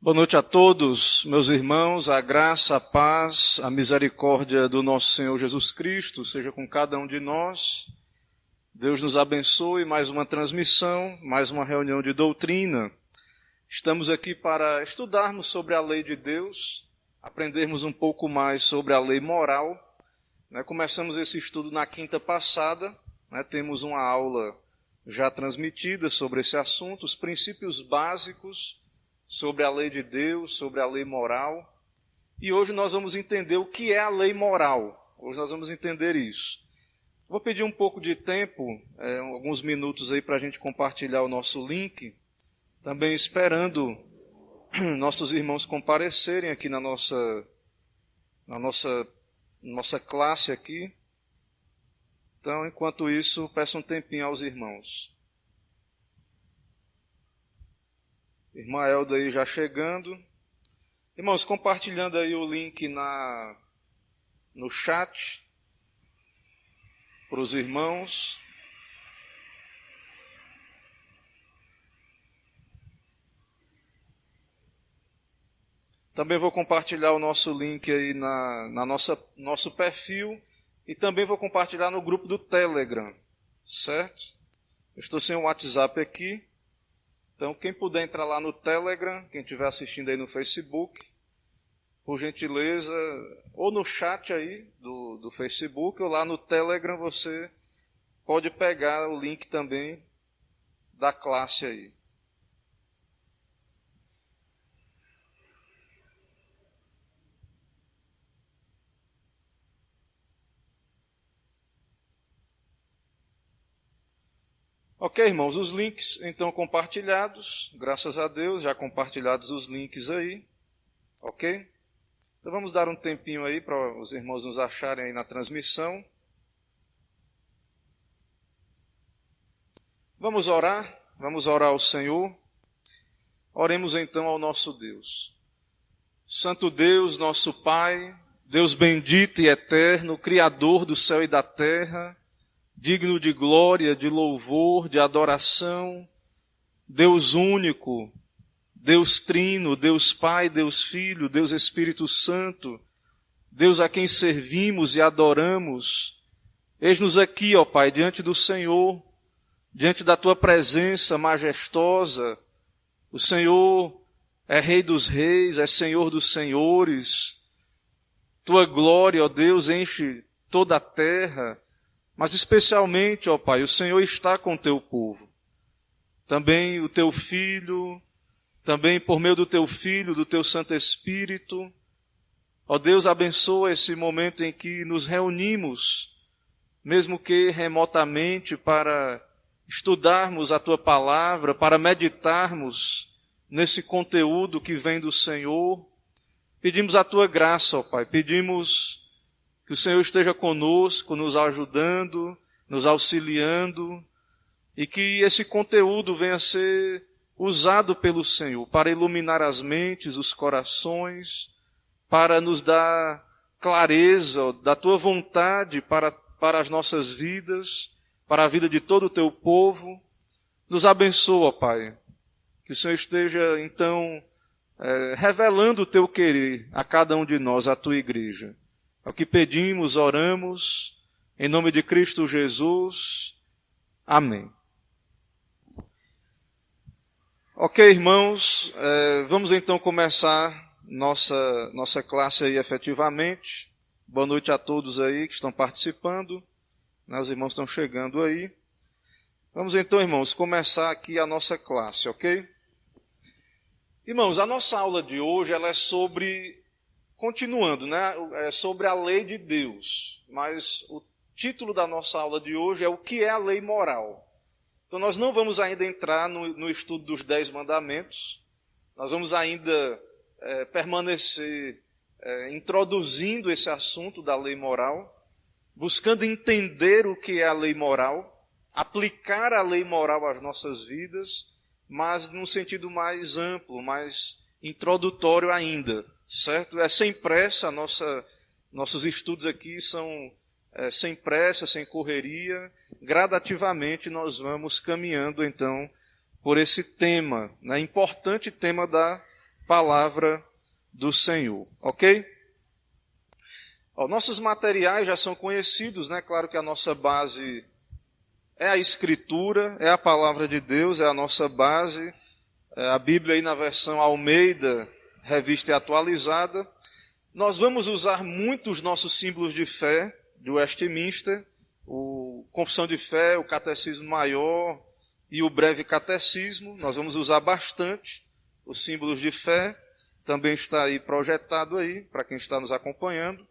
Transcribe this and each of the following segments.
Boa noite a todos, meus irmãos, a graça, a paz, a misericórdia do nosso Senhor Jesus Cristo seja com cada um de nós. Deus nos abençoe, mais uma transmissão, mais uma reunião de doutrina. Estamos aqui para estudarmos sobre a lei de Deus, aprendermos um pouco mais sobre a lei moral. Começamos esse estudo na quinta passada, temos uma aula já transmitida sobre esse assunto, os princípios básicos sobre a lei de Deus, sobre a lei moral. E hoje nós vamos entender o que é a lei moral. Hoje nós vamos entender isso. Vou pedir um pouco de tempo, alguns minutos aí para a gente compartilhar o nosso link. Também esperando nossos irmãos comparecerem aqui na nossa classe aqui. Então, enquanto isso, peço um tempinho aos irmãos. Irmã Elda aí já chegando. Irmãos, compartilhando aí o link no chat para os irmãos. Também vou compartilhar o nosso link aí na nosso perfil e também vou compartilhar no grupo do Telegram, certo? Eu estou sem o WhatsApp aqui. Então, quem puder entrar lá no Telegram, quem estiver assistindo aí no Facebook, por gentileza, ou no chat aí do Facebook, ou lá no Telegram, você pode pegar o link também da classe aí. Ok, irmãos, os links então compartilhados, graças a Deus, já compartilhados os links aí, ok? Então vamos dar um tempinho aí para os irmãos nos acharem aí na transmissão. Vamos orar ao Senhor. Oremos então ao nosso Deus. Santo Deus, nosso Pai, Deus bendito e eterno, Criador do céu e da terra, digno de glória, de louvor, de adoração, Deus único, Deus trino, Deus Pai, Deus Filho, Deus Espírito Santo, Deus a quem servimos e adoramos. Eis-nos aqui, ó Pai, diante do Senhor, diante da Tua presença majestosa. O Senhor é Rei dos reis, é Senhor dos senhores. Tua glória, ó Deus, enche toda a terra. Mas especialmente, ó Pai, o Senhor está com o Teu povo. Também o Teu Filho, também por meio do Teu Filho, do Teu Santo Espírito. Ó Deus, abençoa esse momento em que nos reunimos, mesmo que remotamente, para estudarmos a Tua palavra, para meditarmos nesse conteúdo que vem do Senhor. Pedimos a Tua graça, ó Pai, pedimos que o Senhor esteja conosco, nos ajudando, nos auxiliando, e que esse conteúdo venha a ser usado pelo Senhor para iluminar as mentes, os corações, para nos dar clareza da Tua vontade para as nossas vidas, para a vida de todo o Teu povo. Nos abençoa, Pai, que o Senhor esteja, então, revelando o Teu querer a cada um de nós, a Tua igreja. É o que pedimos, oramos, em nome de Cristo Jesus. Amém. Ok, irmãos, vamos então começar nossa classe aí efetivamente. Boa noite a todos aí que estão participando. Os irmãos estão chegando aí. Vamos então, irmãos, começar aqui a nossa classe, ok? Irmãos, a nossa aula de hoje ela é sobre... Continuando, é sobre a lei de Deus, mas o título da nossa aula de hoje é o que é a lei moral. Então nós não vamos ainda entrar no estudo dos 10 mandamentos, nós vamos ainda permanecer introduzindo esse assunto da lei moral, buscando entender o que é a lei moral, aplicar a lei moral às nossas vidas, mas num sentido mais amplo, mais introdutório ainda. Certo? É sem pressa, nossos estudos aqui são sem pressa, sem correria. Gradativamente nós vamos caminhando, então, por esse tema, importante tema da palavra do Senhor, ok? Nossos materiais já são conhecidos, né? Claro que a nossa base é a Escritura, é a palavra de Deus, é a nossa base. A Bíblia aí na versão Almeida, revista e atualizada. Nós vamos usar muito os nossos símbolos de fé do Westminster, o Confissão de Fé, o Catecismo Maior e o Breve Catecismo. Nós vamos usar bastante os símbolos de fé. Também está aí projetado aí, para quem está nos acompanhando.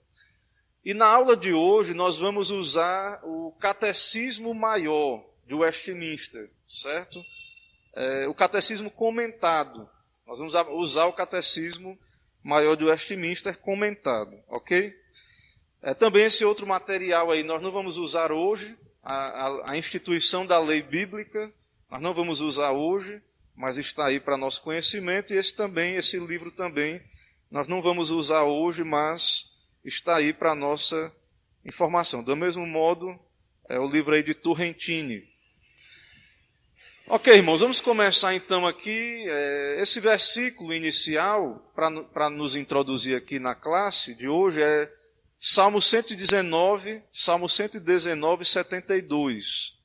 E na aula de hoje nós vamos usar o Catecismo Maior de Westminster, certo? O Catecismo comentado. Nós vamos usar o Catecismo Maior de Westminster comentado, ok? Também esse outro material aí nós não vamos usar hoje, a instituição da lei bíblica, nós não vamos usar hoje, mas está aí para nosso conhecimento, e esse livro também, nós não vamos usar hoje, mas está aí para nossa informação. Do mesmo modo, o livro aí de Turrentini. Ok, irmãos, vamos começar então aqui. Esse versículo inicial, para nos introduzir aqui na classe de hoje, é Salmo 119, 72.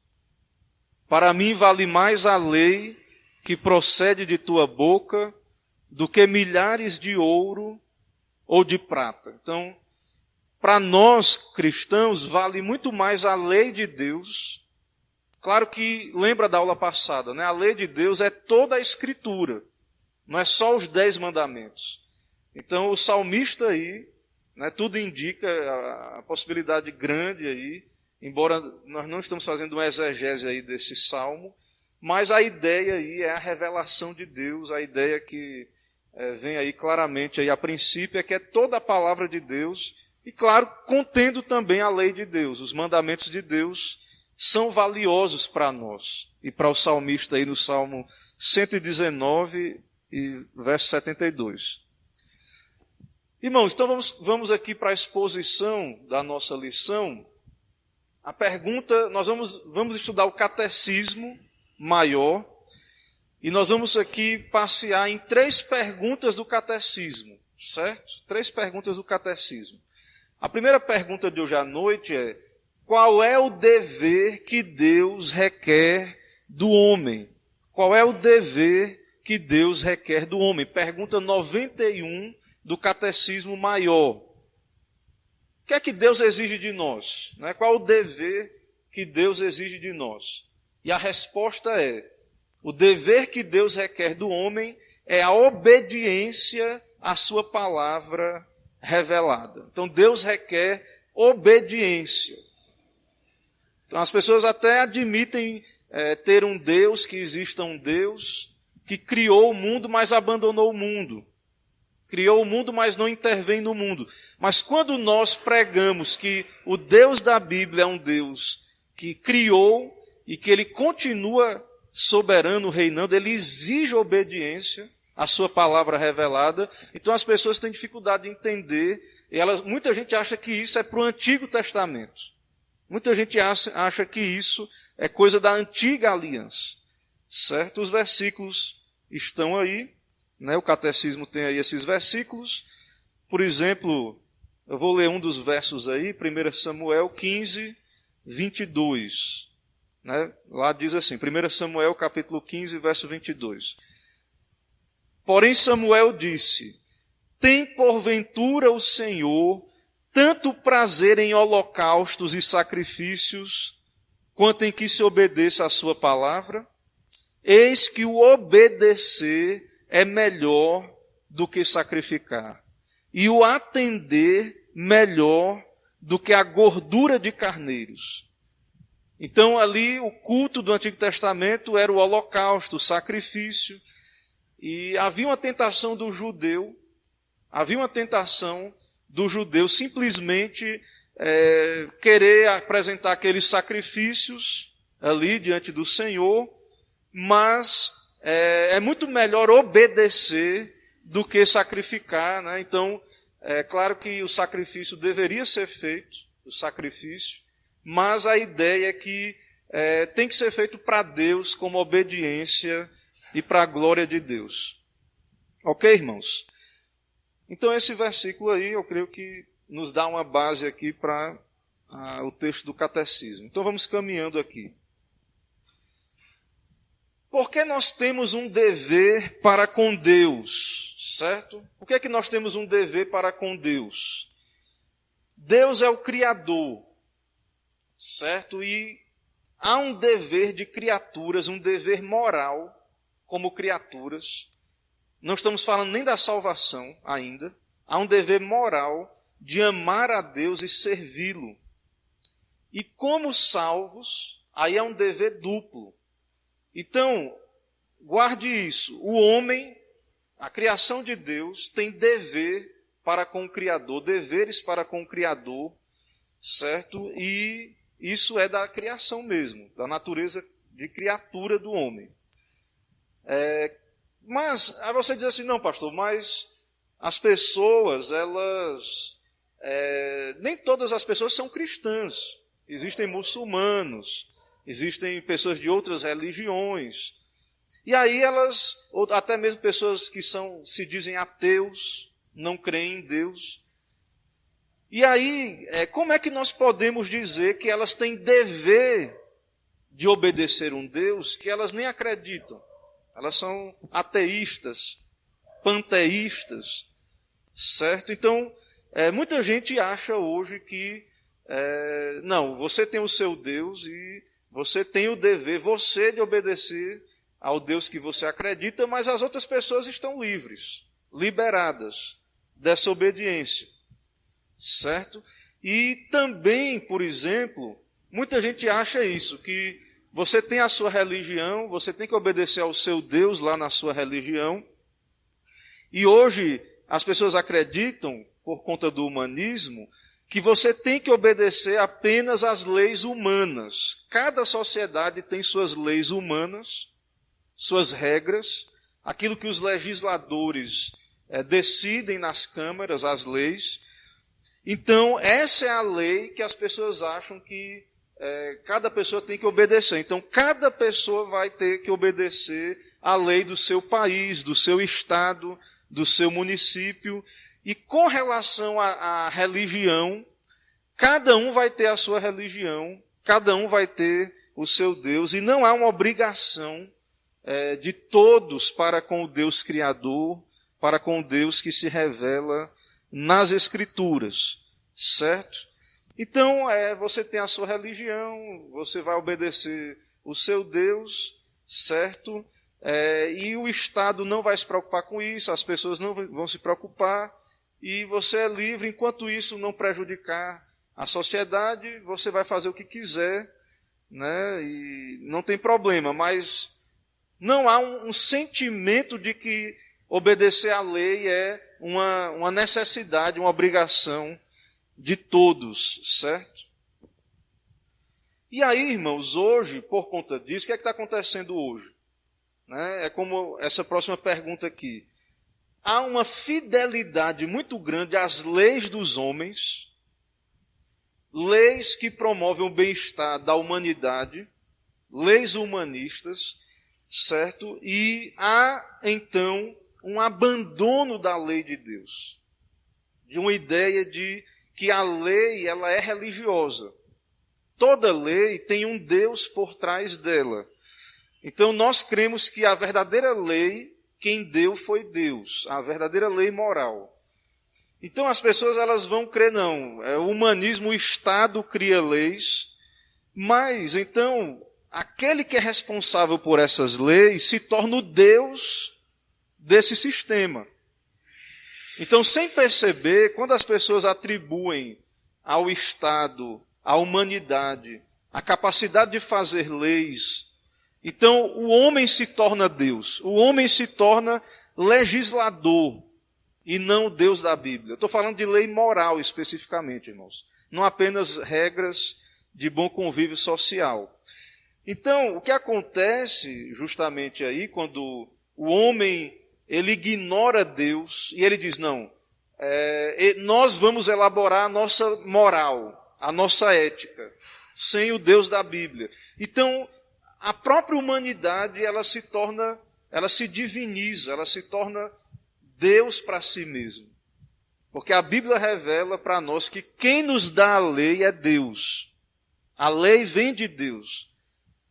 Para mim vale mais a lei que procede de tua boca do que milhares de ouro ou de prata. Então, para nós cristãos, vale muito mais a lei de Deus. Claro que, lembra da aula passada, né? A lei de Deus é toda a Escritura, não é só os 10 mandamentos. Então, o salmista aí, né, tudo indica a possibilidade grande aí, embora nós não estamos fazendo uma exegese aí desse salmo, mas a ideia aí é a revelação de Deus, a ideia que vem aí claramente aí a princípio é que é toda a palavra de Deus, e claro, contendo também a lei de Deus. Os mandamentos de Deus são valiosos para nós. E para o salmista aí no Salmo 119, e verso 72. Irmãos, então vamos aqui para a exposição da nossa lição. A pergunta, nós vamos estudar o Catecismo Maior, e nós vamos aqui passear em 3 perguntas do Catecismo, certo? 3 perguntas do Catecismo. A primeira pergunta de hoje à noite é: qual é o dever que Deus requer do homem? Qual é o dever que Deus requer do homem? Pergunta 91 do Catecismo Maior. O que é que Deus exige de nós? Qual o dever que Deus exige de nós? E a resposta é: o dever que Deus requer do homem é a obediência à sua palavra revelada. Então Deus requer obediência. Então as pessoas até admitem ter um Deus, que exista um Deus que criou o mundo, mas abandonou o mundo. Criou o mundo, mas não intervém no mundo. Mas quando nós pregamos que o Deus da Bíblia é um Deus que criou e que ele continua soberano, reinando, ele exige obediência à sua palavra revelada, então as pessoas têm dificuldade de entender, e muita gente acha que isso é para o Antigo Testamento. Muita gente acha que isso é coisa da antiga aliança. Certo? Os versículos estão aí, né? O Catecismo tem aí esses versículos. Por exemplo, eu vou ler um dos versos aí, 1 Samuel 15, 22. Né? Lá diz assim, 1 Samuel capítulo 15, verso 22. Porém Samuel disse: tem porventura o Senhor tanto prazer em holocaustos e sacrifícios, quanto em que se obedeça a sua palavra? Eis que o obedecer é melhor do que sacrificar, e o atender melhor do que a gordura de carneiros. Então ali o culto do Antigo Testamento era o holocausto, o sacrifício, e havia uma tentação do judeu simplesmente querer apresentar aqueles sacrifícios ali diante do Senhor, mas é muito melhor obedecer do que sacrificar, né? Então, é claro que o sacrifício deveria ser feito, mas a ideia é que tem que ser feito para Deus como obediência e para a glória de Deus. Ok, irmãos? Então esse versículo aí, eu creio que nos dá uma base aqui para o texto do catecismo. Então vamos caminhando aqui. Por que nós temos um dever para com Deus, certo? Por que é que nós temos um dever para com Deus? Deus é o Criador, certo? E há um dever de criaturas, um dever moral como criaturas. Não estamos falando nem da salvação ainda. Há um dever moral de amar a Deus e servi-lo. E como salvos, aí é um dever duplo. Então, guarde isso. O homem, a criação de Deus, tem dever para com o Criador, deveres para com o Criador, certo? E isso é da criação mesmo, da natureza de criatura do homem. Mas, aí você diz assim, não, pastor, mas as pessoas, nem todas as pessoas são cristãs. Existem muçulmanos, existem pessoas de outras religiões. E aí ou até mesmo pessoas que se dizem ateus, não creem em Deus. E aí, como é que nós podemos dizer que elas têm dever de obedecer um Deus que elas nem acreditam? Elas são ateístas, panteístas, certo? Então, muita gente acha hoje que, não, você tem o seu Deus e você tem o dever, você, de obedecer ao Deus que você acredita, mas as outras pessoas estão livres, liberadas dessa obediência, certo? E também, por exemplo, muita gente acha isso, que você tem a sua religião, você tem que obedecer ao seu Deus lá na sua religião. E hoje as pessoas acreditam, por conta do humanismo, que você tem que obedecer apenas às leis humanas. Cada sociedade tem suas leis humanas, suas regras, aquilo que os legisladores decidem nas câmaras, as leis. Então, essa é a lei que as pessoas acham que cada pessoa tem que obedecer. Então, cada pessoa vai ter que obedecer à lei do seu país, do seu estado, do seu município. E com relação à religião, cada um vai ter a sua religião, cada um vai ter o seu Deus, e não há uma obrigação de todos para com o Deus Criador, para com o Deus que se revela nas Escrituras, certo? Então, você tem a sua religião, você vai obedecer o seu Deus, certo? E o Estado não vai se preocupar com isso, as pessoas não vão se preocupar, e você é livre, enquanto isso não prejudicar a sociedade, você vai fazer o que quiser, né? E não tem problema, mas não há um sentimento de que obedecer à lei é uma necessidade, uma obrigação de todos, certo? E aí, irmãos, hoje, por conta disso, o que é que está acontecendo hoje? É como essa próxima pergunta aqui. Há uma fidelidade muito grande às leis dos homens, leis que promovem o bem-estar da humanidade, leis humanistas, certo? E há, então, um abandono da lei de Deus, de uma ideia de que a lei ela é religiosa. Toda lei tem um Deus por trás dela. Então nós cremos que a verdadeira lei, quem deu foi Deus, a verdadeira lei moral. Então as pessoas elas vão crer, não, o humanismo, o Estado cria leis, mas então aquele que é responsável por essas leis se torna o Deus desse sistema. Então, sem perceber, quando as pessoas atribuem ao Estado, à humanidade, a capacidade de fazer leis, então o homem se torna Deus, o homem se torna legislador e não o Deus da Bíblia. Eu estou falando de lei moral especificamente, irmãos, não apenas regras de bom convívio social. Então, o que acontece justamente aí, quando o homem ele ignora Deus e ele diz, não, nós vamos elaborar a nossa moral, a nossa ética, sem o Deus da Bíblia. Então, a própria humanidade, ela se diviniza, ela se torna Deus para si mesmo. Porque a Bíblia revela para nós que quem nos dá a lei é Deus. A lei vem de Deus.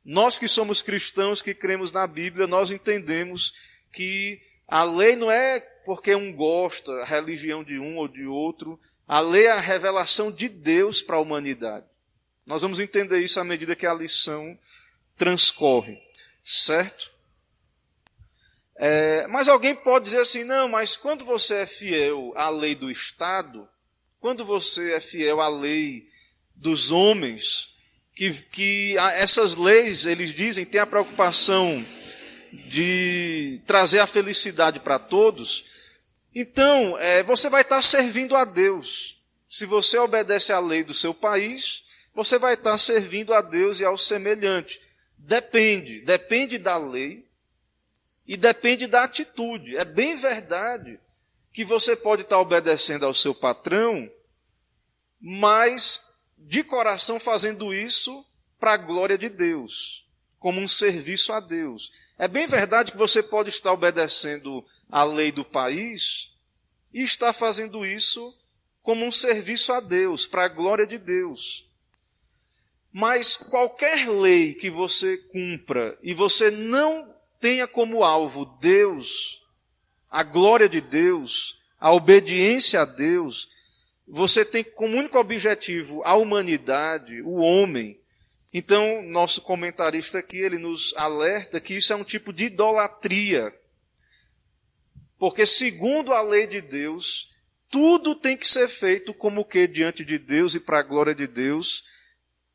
Nós que somos cristãos, que cremos na Bíblia, nós entendemos que a lei não é porque um gosta, a religião de um ou de outro. A lei é a revelação de Deus para a humanidade. Nós vamos entender isso à medida que a lição transcorre, certo? Mas alguém pode dizer assim, não, mas quando você é fiel à lei do Estado, quando você é fiel à lei dos homens, que essas leis, eles dizem, têm a preocupação de trazer a felicidade para todos, então você vai estar servindo a Deus. Se você obedece à lei do seu país, você vai estar servindo a Deus e ao semelhante. Depende da lei e depende da atitude. É bem verdade que você pode estar obedecendo ao seu patrão, mas de coração fazendo isso para a glória de Deus, como um serviço a Deus. É bem verdade que você pode estar obedecendo à lei do país e estar fazendo isso como um serviço a Deus, para a glória de Deus. Mas qualquer lei que você cumpra e você não tenha como alvo Deus, a glória de Deus, a obediência a Deus, você tem como único objetivo a humanidade, o homem. Então, nosso comentarista aqui, ele nos alerta que isso é um tipo de idolatria. Porque segundo a lei de Deus, tudo tem que ser feito como que diante de Deus e para a glória de Deus.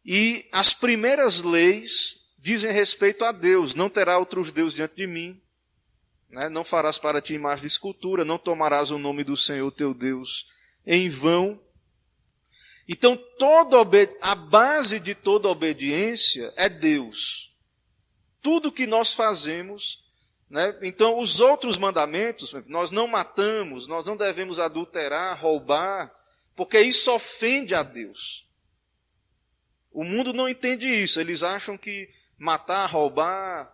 E as primeiras leis dizem respeito a Deus. Não terá outros deuses diante de mim. Não farás para ti imagem de escultura. Não tomarás o nome do Senhor teu Deus em vão. Então, a base de toda obediência é Deus. Tudo que nós fazemos, então os outros mandamentos, nós não matamos, nós não devemos adulterar, roubar, porque isso ofende a Deus. O mundo não entende isso, eles acham que matar, roubar,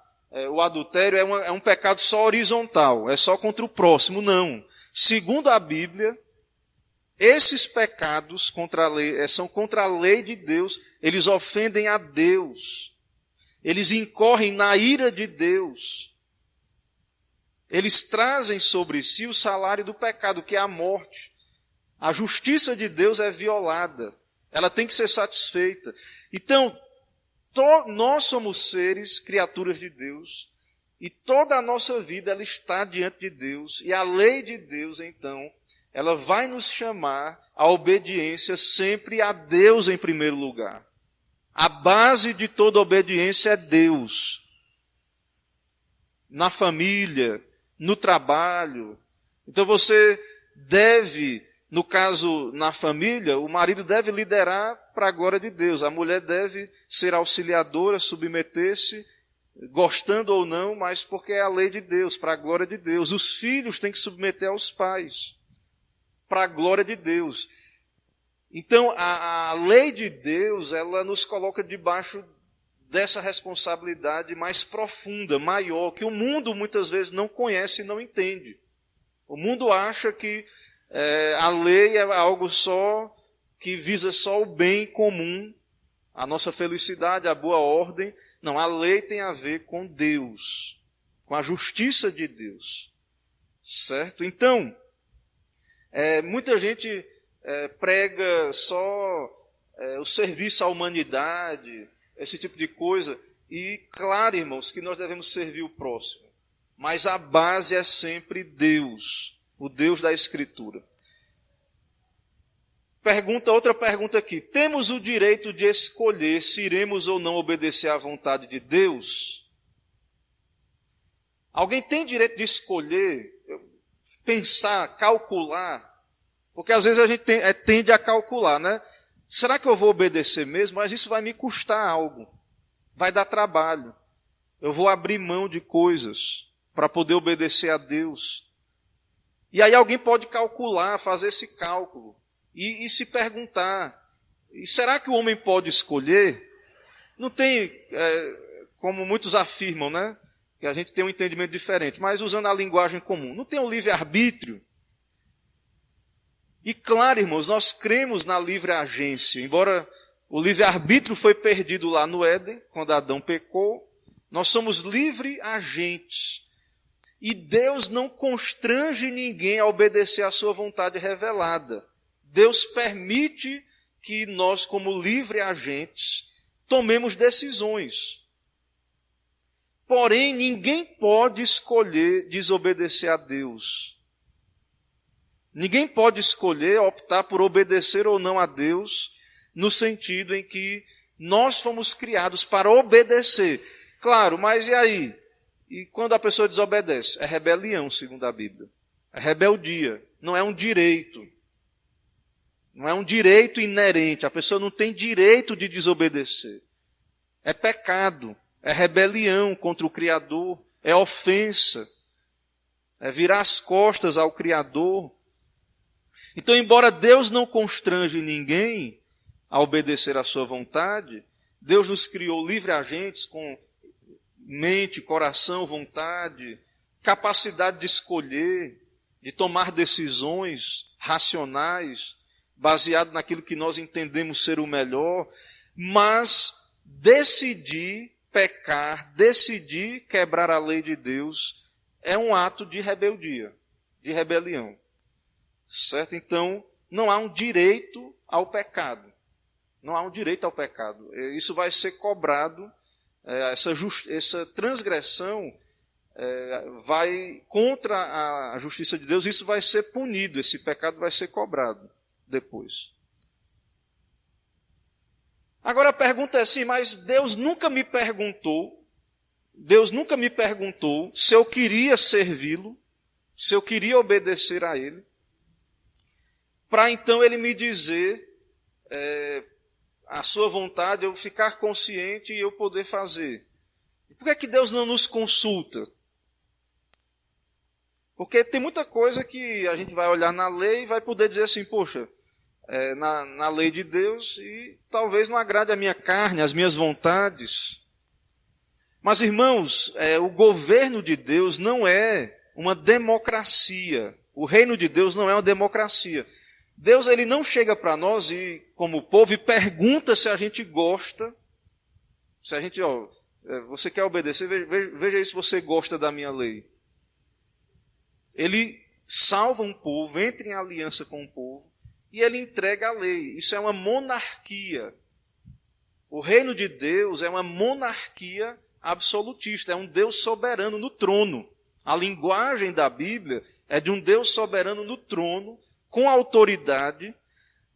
o adultério é um pecado só horizontal, é só contra o próximo. Não. Segundo a Bíblia, esses pecados são contra a lei de Deus, eles ofendem a Deus, eles incorrem na ira de Deus, eles trazem sobre si o salário do pecado, que é a morte. A justiça de Deus é violada, ela tem que ser satisfeita. Então, nós somos seres, criaturas de Deus, e toda a nossa vida ela está diante de Deus, e a lei de Deus, então, ela vai nos chamar à obediência sempre a Deus em primeiro lugar. A base de toda obediência é Deus. Na família, no trabalho. Então você deve, no caso na família, o marido deve liderar para a glória de Deus. A mulher deve ser auxiliadora, submeter-se, gostando ou não, mas porque é a lei de Deus, para a glória de Deus. Os filhos têm que submeter aos pais, para a glória de Deus. Então, a lei de Deus, ela nos coloca debaixo dessa responsabilidade mais profunda, maior, que o mundo muitas vezes não conhece e não entende. O mundo acha que a lei é algo só que visa só o bem comum, a nossa felicidade, a boa ordem. Não, a lei tem a ver com Deus, com a justiça de Deus. Certo? Então, muita gente prega só o serviço à humanidade, esse tipo de coisa. E claro, irmãos, que nós devemos servir o próximo. Mas a base é sempre Deus, o Deus da Escritura. Outra pergunta aqui. Temos o direito de escolher se iremos ou não obedecer à vontade de Deus? Alguém tem direito de escolher, pensar, calcular? Porque às vezes a gente tende a calcular, Será que eu vou obedecer mesmo? Mas isso vai me custar algo. Vai dar trabalho. Eu vou abrir mão de coisas para poder obedecer a Deus. E aí alguém pode calcular, fazer esse cálculo. E se perguntar, e será que o homem pode escolher? Não tem, como muitos afirmam, porque a gente tem um entendimento diferente, mas usando a linguagem comum. Não tem o livre-arbítrio? E claro, irmãos, nós cremos na livre-agência. Embora o livre-arbítrio foi perdido lá no Éden, quando Adão pecou, nós somos livre-agentes. E Deus não constrange ninguém a obedecer à sua vontade revelada. Deus permite que nós, como livre-agentes, tomemos decisões. Porém, ninguém pode escolher desobedecer a Deus. Ninguém pode escolher optar por obedecer ou não a Deus, no sentido em que nós fomos criados para obedecer. Claro, mas e aí? E quando a pessoa desobedece? É rebelião, segundo a Bíblia. É rebeldia, não é um direito. Não é um direito inerente, a pessoa não tem direito de desobedecer. É pecado, é rebelião contra o Criador, é ofensa, é virar as costas ao Criador. Então, embora Deus não constrange ninguém a obedecer à sua vontade, Deus nos criou livre-agentes com mente, coração, vontade, capacidade de escolher, de tomar decisões racionais, baseado naquilo que nós entendemos ser o melhor, mas decidir pecar, decidir quebrar a lei de Deus, é um ato de rebeldia, de rebelião. Certo? Então, não há um direito ao pecado. Não há um direito ao pecado. Isso vai ser cobrado, essa transgressão vai contra a justiça de Deus, isso vai ser punido, esse pecado vai ser cobrado depois. Agora a pergunta é assim, mas Deus nunca me perguntou se eu queria servi-lo, se eu queria obedecer a Ele, para então Ele me dizer a sua vontade, eu ficar consciente e eu poder fazer. Por que é que Deus não nos consulta? Porque tem muita coisa que a gente vai olhar na lei e vai poder dizer assim, poxa, na lei de Deus e talvez não agrade a minha carne, as minhas vontades. Mas, irmãos, o governo de Deus não é uma democracia. O reino de Deus não é uma democracia. Deus ele não chega para nós e, como povo e pergunta se a gente gosta, se a gente, você quer obedecer, veja aí se você gosta da minha lei. Ele salva um povo, entra em aliança com o povo e ele entrega a lei. Isso é uma monarquia. O reino de Deus é uma monarquia absolutista, é um Deus soberano no trono. A linguagem da Bíblia é de um Deus soberano no trono, com autoridade,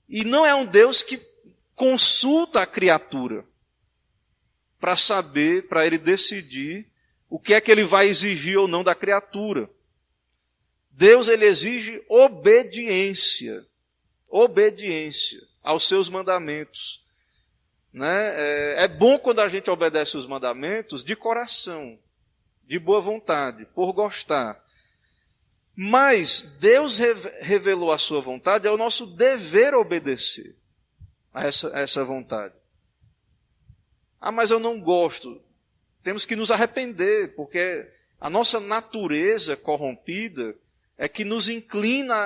e não é um Deus que consulta a criatura para saber, para ele decidir o que é que ele vai exigir ou não da criatura. Deus ele exige obediência aos seus mandamentos. Né? É bom quando a gente obedece os mandamentos de coração, de boa vontade, por gostar. Mas Deus revelou a sua vontade, é o nosso dever obedecer a essa vontade. Ah, mas eu não gosto. Temos que nos arrepender, porque a nossa natureza corrompida é que nos inclina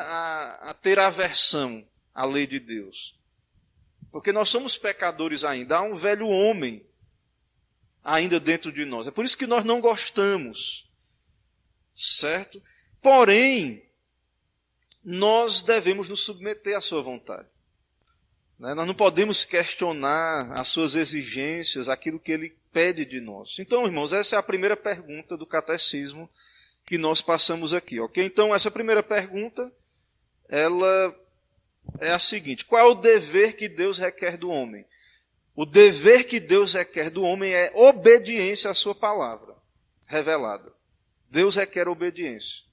a ter aversão à lei de Deus. Porque nós somos pecadores ainda, há um velho homem ainda dentro de nós. É por isso que nós não gostamos, certo? Porém, nós devemos nos submeter à sua vontade. Nós não podemos questionar as suas exigências, aquilo que ele pede de nós. Então, irmãos, essa é a primeira pergunta do catecismo que nós passamos aqui, ok? Então, essa primeira pergunta, ela é a seguinte: qual é o dever que Deus requer do homem? O dever que Deus requer do homem é obediência à sua palavra revelada. Deus requer obediência.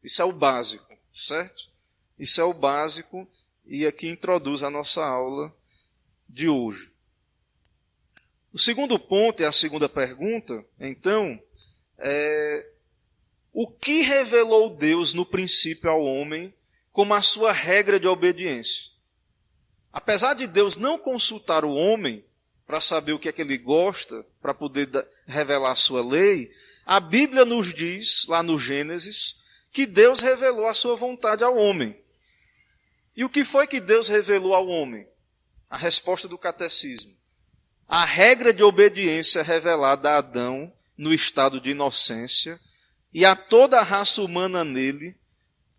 Isso é o básico, certo? Isso é o básico e aqui introduz a nossa aula de hoje. O segundo ponto e a segunda pergunta, então, é o que revelou Deus no princípio ao homem como a sua regra de obediência? Apesar de Deus não consultar o homem para saber o que é que ele gosta, para poder revelar a sua lei, A Bíblia nos diz, lá no Gênesis, que Deus revelou a sua vontade ao homem. E o que foi que Deus revelou ao homem? A resposta do catecismo. A regra de obediência revelada a Adão no estado de inocência e a toda a raça humana nele,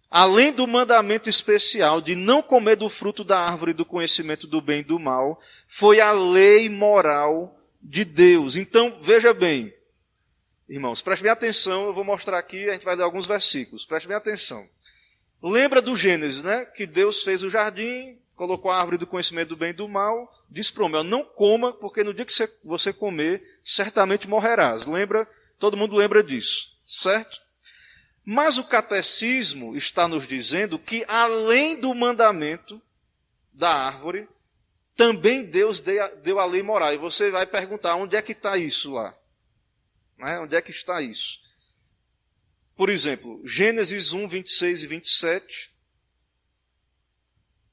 além do mandamento especial de não comer do fruto da árvore do conhecimento do bem e do mal, foi a lei moral de Deus. Então, veja bem, irmãos, prestem bem atenção, eu vou mostrar aqui, a gente vai ler alguns versículos, prestem bem atenção. Lembra do Gênesis, né? Que Deus fez o jardim, colocou a árvore do conhecimento do bem e do mal, disse para o homem, não coma, porque no dia que você comer, certamente morrerás. Lembra? Todo mundo lembra disso, certo? Mas o catecismo está nos dizendo que, além do mandamento da árvore, também Deus deu a lei moral. E você vai perguntar, onde é que está isso lá? Né? Onde é que está isso? Por exemplo, Gênesis 1, 26 e 27.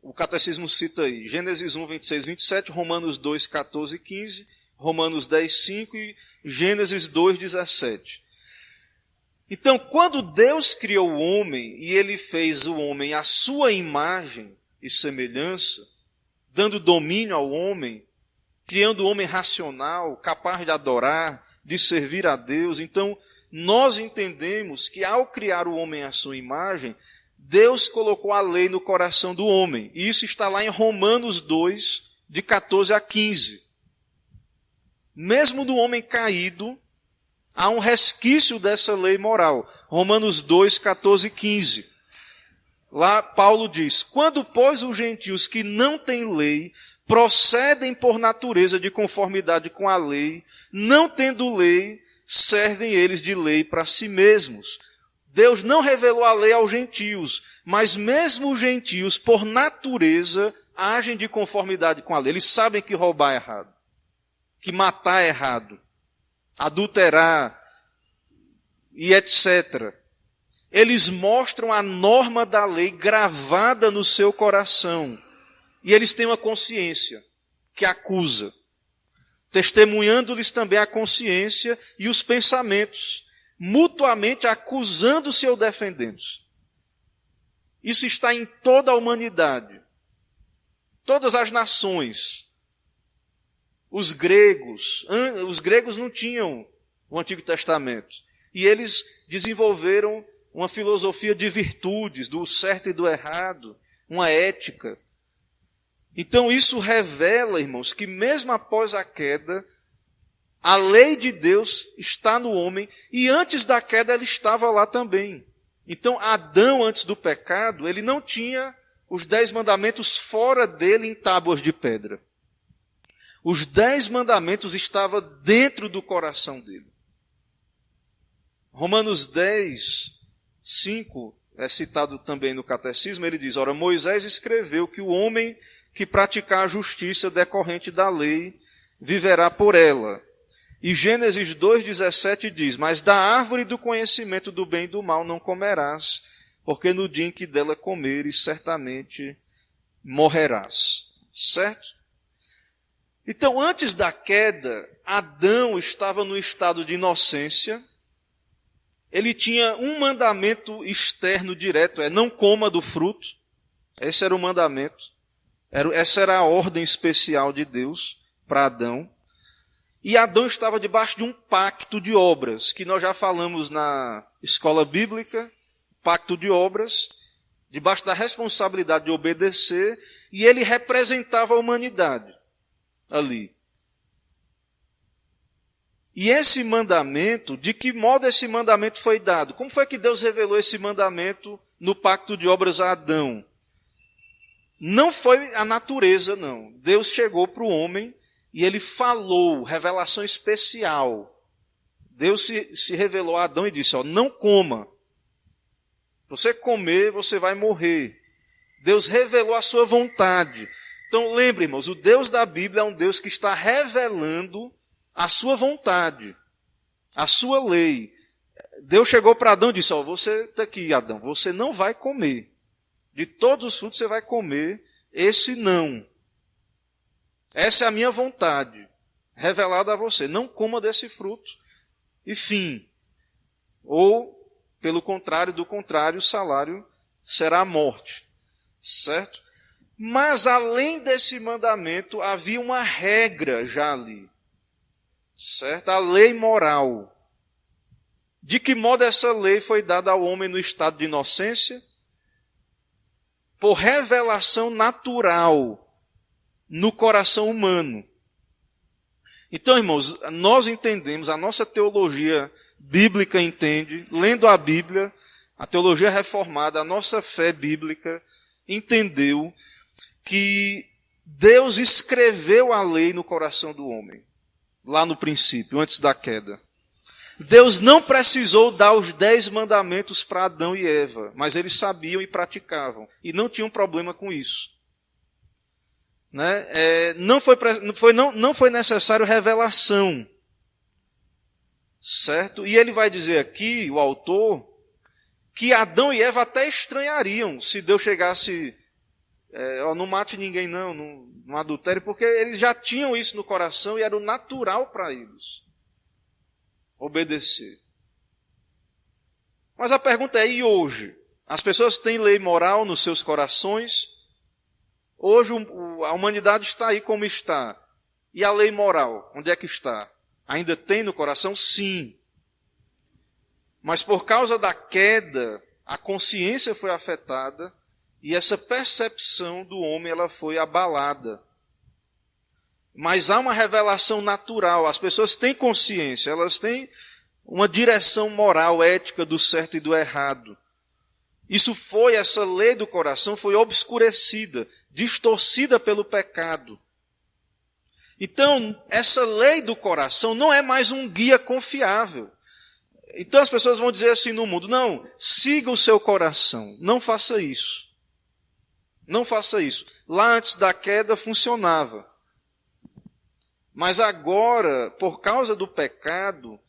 O catecismo cita aí. Gênesis 1, 26 e 27, Romanos 2, 14 e 15, Romanos 10, 5 e Gênesis 2, 17. Então, quando Deus criou o homem e ele fez o homem à sua imagem e semelhança, dando domínio ao homem, criando o homem racional, capaz de adorar, de servir a Deus, então nós entendemos que ao criar o homem à sua imagem, Deus colocou a lei no coração do homem. E isso está lá em Romanos 2, de 14 a 15. Mesmo no homem caído, há um resquício dessa lei moral. Romanos 2, 14 e 15. Lá Paulo diz, quando, pois, os gentios que não têm lei procedem por natureza de conformidade com a lei, não tendo lei, servem eles de lei para si mesmos. Deus não revelou a lei aos gentios, mas mesmo os gentios, por natureza, agem de conformidade com a lei. Eles sabem que roubar é errado, que matar é errado, adulterar e etc. Eles mostram a norma da lei gravada no seu coração. E eles têm uma consciência que acusa, testemunhando-lhes também a consciência e os pensamentos, mutuamente acusando-se ou defendendo-se. Isso está em toda a humanidade, todas as nações. Os gregos não tinham o Antigo Testamento. E eles desenvolveram uma filosofia de virtudes, do certo e do errado, uma ética. Então isso revela, irmãos, que mesmo após a queda, a lei de Deus está no homem, e antes da queda ela estava lá também. Então Adão, antes do pecado, ele não tinha os 10 mandamentos fora dele em tábuas de pedra. Os 10 mandamentos estavam dentro do coração dele. Romanos 10, 5, é citado também no catecismo, ele diz, ora, Moisés escreveu que o homem que praticar a justiça decorrente da lei viverá por ela. E Gênesis 2,17 diz, mas da árvore do conhecimento do bem e do mal não comerás, porque no dia em que dela comeres, certamente morrerás. Certo? Então, antes da queda, Adão estava no estado de inocência. Ele tinha um mandamento externo direto, não coma do fruto. Esse era o mandamento. Essa era a ordem especial de Deus para Adão. E Adão estava debaixo de um pacto de obras, que nós já falamos na escola bíblica, pacto de obras, debaixo da responsabilidade de obedecer, e ele representava a humanidade ali. E esse mandamento, de que modo esse mandamento foi dado? Como foi que Deus revelou esse mandamento no pacto de obras a Adão? Não foi a natureza, não. Deus chegou para o homem e ele falou, revelação especial. Deus se revelou a Adão e disse, não coma. Se você comer, você vai morrer. Deus revelou a sua vontade. Então lembre, irmãos, o Deus da Bíblia é um Deus que está revelando a sua vontade, a sua lei. Deus chegou para Adão e disse, você está aqui, Adão, você não vai comer. De todos os frutos você vai comer, esse não. Essa é a minha vontade, revelada a você. Não coma desse fruto. E fim. Ou, pelo contrário, do contrário, o salário será a morte. Certo? Mas, além desse mandamento, havia uma regra já ali. Certo? A lei moral. De que modo essa lei foi dada ao homem no estado de inocência? Por revelação natural no coração humano. Então, irmãos, nós entendemos, a nossa teologia bíblica entende, lendo a Bíblia, a teologia reformada, a nossa fé bíblica, entendeu que Deus escreveu a lei no coração do homem, lá no princípio, antes da queda. Deus não precisou dar os 10 mandamentos para Adão e Eva, mas eles sabiam e praticavam, e não tinham problema com isso. Né? Não foi necessário revelação. Certo? E ele vai dizer aqui, o autor, que Adão e Eva até estranhariam se Deus chegasse, não mate ninguém não adultere, porque eles já tinham isso no coração e era o natural para eles obedecer. Mas a pergunta é, e hoje? As pessoas têm lei moral nos seus corações? Hoje a humanidade está aí como está. E a lei moral, onde é que está? Ainda tem no coração? Sim. Mas por causa da queda, a consciência foi afetada e essa percepção do homem ela foi abalada. Mas há uma revelação natural. As pessoas têm consciência, elas têm uma direção moral, ética do certo e do errado. Essa lei do coração foi obscurecida, distorcida pelo pecado. Então, essa lei do coração não é mais um guia confiável. Então as pessoas vão dizer assim no mundo, não, siga o seu coração, não faça isso. Não faça isso. Lá antes da queda funcionava. Mas agora, por causa do pecado,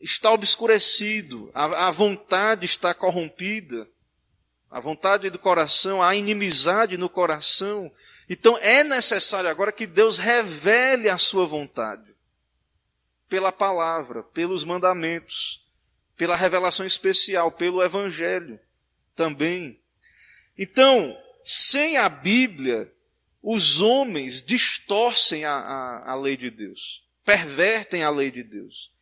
está obscurecido, a vontade está corrompida, a vontade do coração, a inimizade no coração. Então é necessário agora que Deus revele a sua vontade, pela palavra, pelos mandamentos, pela revelação especial, pelo Evangelho também. Então, sem a Bíblia, os homens distorcem a lei de Deus, pervertem a lei de Deus,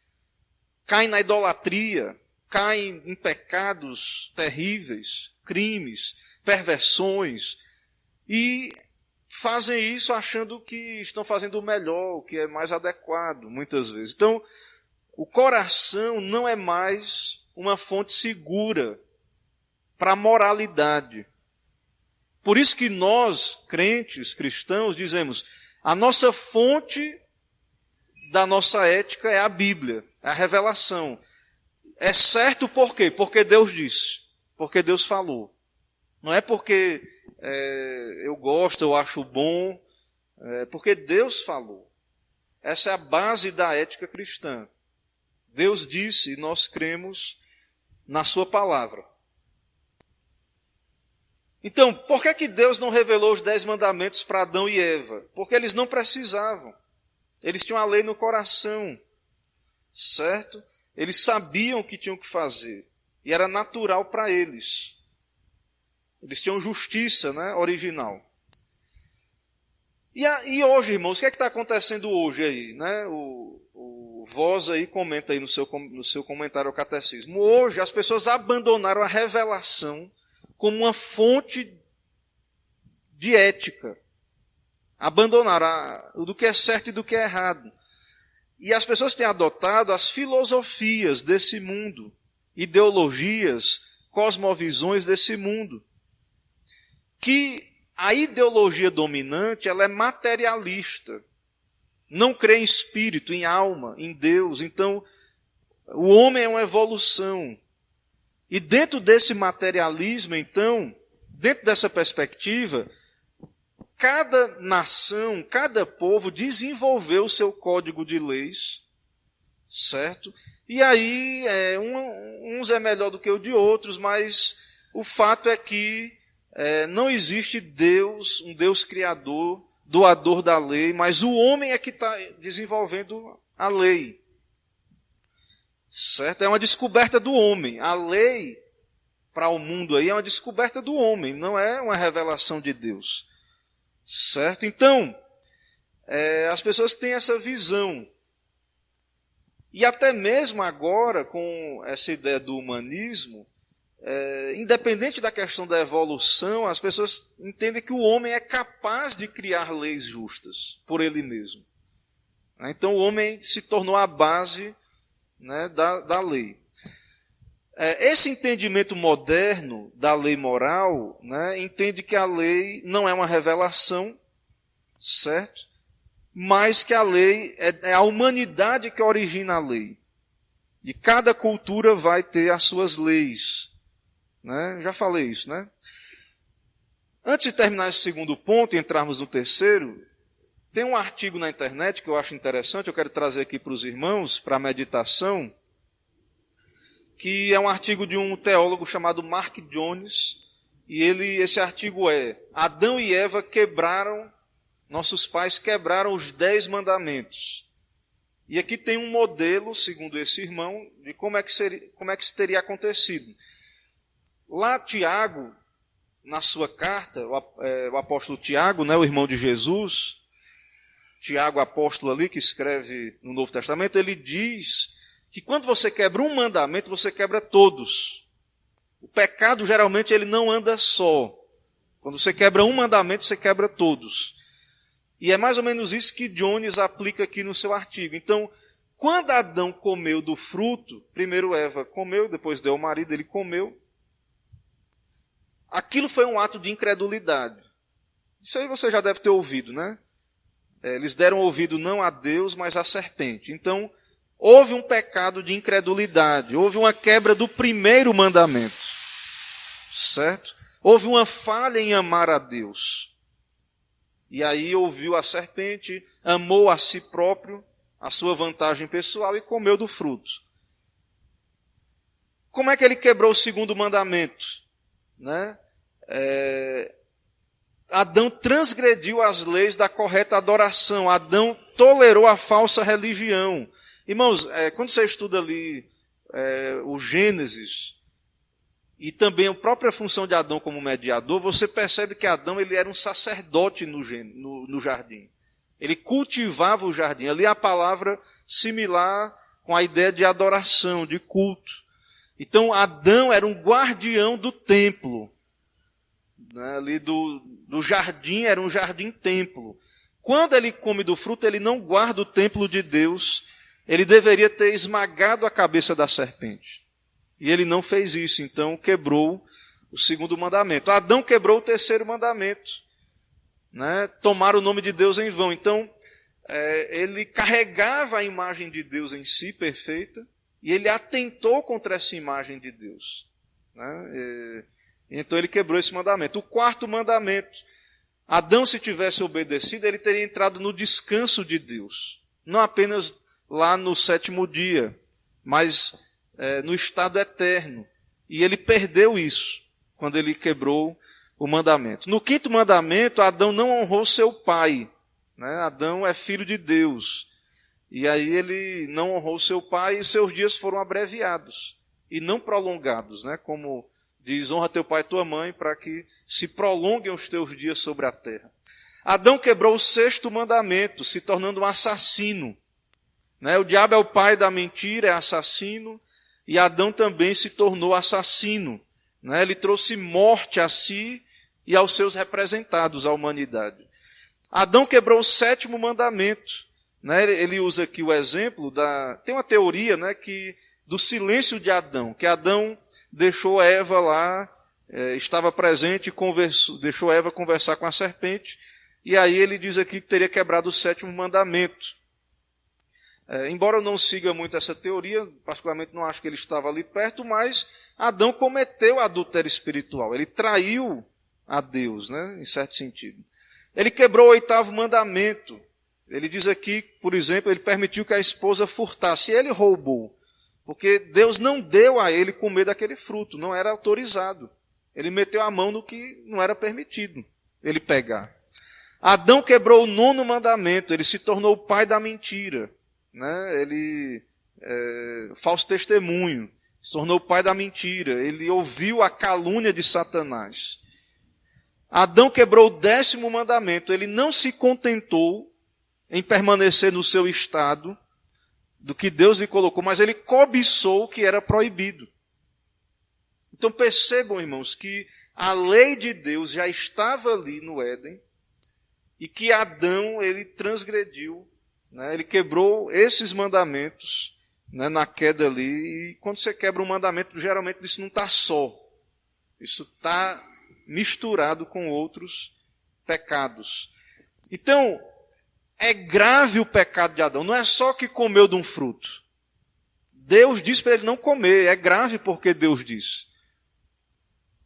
caem na idolatria, caem em pecados terríveis, crimes, perversões, e fazem isso achando que estão fazendo o melhor, o que é mais adequado, muitas vezes. Então, o coração não é mais uma fonte segura para a moralidade. Por isso que nós, crentes, cristãos, dizemos, a nossa fonte da nossa ética é a Bíblia, é a revelação. É certo por quê? Porque Deus disse, porque Deus falou. Não é porque eu gosto, eu acho bom, porque Deus falou. Essa é a base da ética cristã. Deus disse e nós cremos na sua palavra. Então, por que Deus não revelou os 10 mandamentos para Adão e Eva? Porque eles não precisavam. Eles tinham a lei no coração, certo? Eles sabiam o que tinham que fazer. E era natural para eles. Eles tinham justiça, né, original. E hoje, irmãos, o que é que está acontecendo hoje aí? Né? O Voz aí comenta aí no seu comentário ao catecismo. Hoje as pessoas abandonaram a revelação como uma fonte de ética. Abandonaram do que é certo e do que é errado. E as pessoas têm adotado as filosofias desse mundo, ideologias, cosmovisões desse mundo. Que a ideologia dominante ela é materialista. Não crê em espírito, em alma, em Deus. Então, o homem é uma evolução. E dentro desse materialismo, então, dentro dessa perspectiva, cada nação, cada povo desenvolveu o seu código de leis, certo? E aí, uns é melhor do que o de outros, mas o fato é que não existe Deus, um Deus criador, doador da lei, mas o homem é que está desenvolvendo a lei. certo? É uma descoberta do homem. A lei para o mundo aí é uma descoberta do homem, não é uma revelação de Deus, certo? Então, as pessoas têm essa visão. E até mesmo agora, com essa ideia do humanismo, independente da questão da evolução, as pessoas entendem que o homem é capaz de criar leis justas por ele mesmo. Então o homem se tornou a base, né, da lei. Esse entendimento moderno da lei moral, né, entende que a lei não é uma revelação, certo? Mas que a lei é a humanidade que origina a lei. E cada cultura vai ter as suas leis. Né? Já falei isso, né? Antes de terminar esse segundo ponto e entrarmos no terceiro, tem um artigo na internet que eu acho interessante, eu quero trazer aqui para os irmãos, para a meditação, que é um artigo de um teólogo chamado Mark Jones, e esse artigo é: Adão e Eva nossos pais quebraram os 10 mandamentos. E aqui tem um modelo, segundo esse irmão, de como é que isso teria acontecido. Lá Tiago, na sua carta, o apóstolo Tiago, né, o irmão de Jesus, Tiago, apóstolo ali, que escreve no Novo Testamento, ele diz que quando você quebra um mandamento, você quebra todos. O pecado, geralmente, ele não anda só. Quando você quebra um mandamento, você quebra todos. E é mais ou menos isso que Jones aplica aqui no seu artigo. Então, quando Adão comeu do fruto, primeiro Eva comeu, depois deu ao marido, ele comeu. Aquilo foi um ato de incredulidade. Isso aí você já deve ter ouvido, né? Eles deram ouvido não a Deus, mas à serpente. Então, houve um pecado de incredulidade, houve uma quebra do primeiro mandamento, certo? Houve uma falha em amar a Deus. E aí ouviu a serpente, amou a si próprio, a sua vantagem pessoal e comeu do fruto. Como é que ele quebrou o segundo mandamento? Né? Adão transgrediu as leis da correta adoração. Adão tolerou a falsa religião. Irmãos, quando você estuda ali o Gênesis e também a própria função de Adão como mediador, você percebe que Adão ele era um sacerdote no jardim. Ele cultivava o jardim. Ali a palavra similar com a ideia de adoração, de culto. Então Adão era um guardião do templo. Né? Ali do jardim, era um jardim-templo. Quando ele come do fruto, ele não guarda o templo de Deus. Ele deveria ter esmagado a cabeça da serpente. E ele não fez isso, então quebrou o segundo mandamento. Adão quebrou o terceiro mandamento. Né? Tomar o nome de Deus em vão. Então, ele carregava a imagem de Deus em si, perfeita, e ele atentou contra essa imagem de Deus. Né? Então ele quebrou esse mandamento. O quarto mandamento: Adão, se tivesse obedecido, ele teria entrado no descanso de Deus. Não apenas lá no sétimo dia, mas no estado eterno. E ele perdeu isso quando ele quebrou o mandamento. No quinto mandamento, Adão não honrou seu pai. Né? Adão é filho de Deus. E aí ele não honrou seu pai e seus dias foram abreviados e não prolongados, né? Como diz: honra teu pai e tua mãe, para que se prolonguem os teus dias sobre a terra. Adão quebrou o sexto mandamento, se tornando um assassino. Né? O diabo é o pai da mentira, é assassino, e Adão também se tornou assassino. Né? Ele trouxe morte a si e aos seus representados, à humanidade. Adão quebrou o sétimo mandamento. Né? Ele usa aqui o exemplo tem uma teoria, né, do silêncio de Adão, que Adão deixou Eva lá, estava presente e deixou Eva conversar com a serpente, e aí ele diz aqui que teria quebrado o sétimo mandamento. Embora eu não siga muito essa teoria, particularmente não acho que ele estava ali perto, mas Adão cometeu adultério espiritual, ele traiu a Deus, né, em certo sentido. Ele quebrou o oitavo mandamento. Ele diz aqui, por exemplo, ele permitiu que a esposa furtasse, e ele roubou. Porque Deus não deu a ele comer daquele fruto, não era autorizado. Ele meteu a mão no que não era permitido ele pegar. Adão quebrou o nono mandamento, ele se tornou o pai da mentira. Né? Ele falso testemunho, se tornou pai da mentira, ele ouviu a calúnia de Satanás. Adão quebrou o 10º mandamento, ele não se contentou em permanecer no seu estado, do que Deus lhe colocou, mas ele cobiçou o que era proibido. Então percebam, irmãos, que a lei de Deus já estava ali no Éden, e que Adão, ele transgrediu, né? Ele quebrou esses mandamentos, né, na queda ali, e quando você quebra um mandamento, geralmente isso não está só, isso está misturado com outros pecados. Então, é grave o pecado de Adão, não é só que comeu de um fruto. Deus disse para ele não comer, é grave porque Deus disse.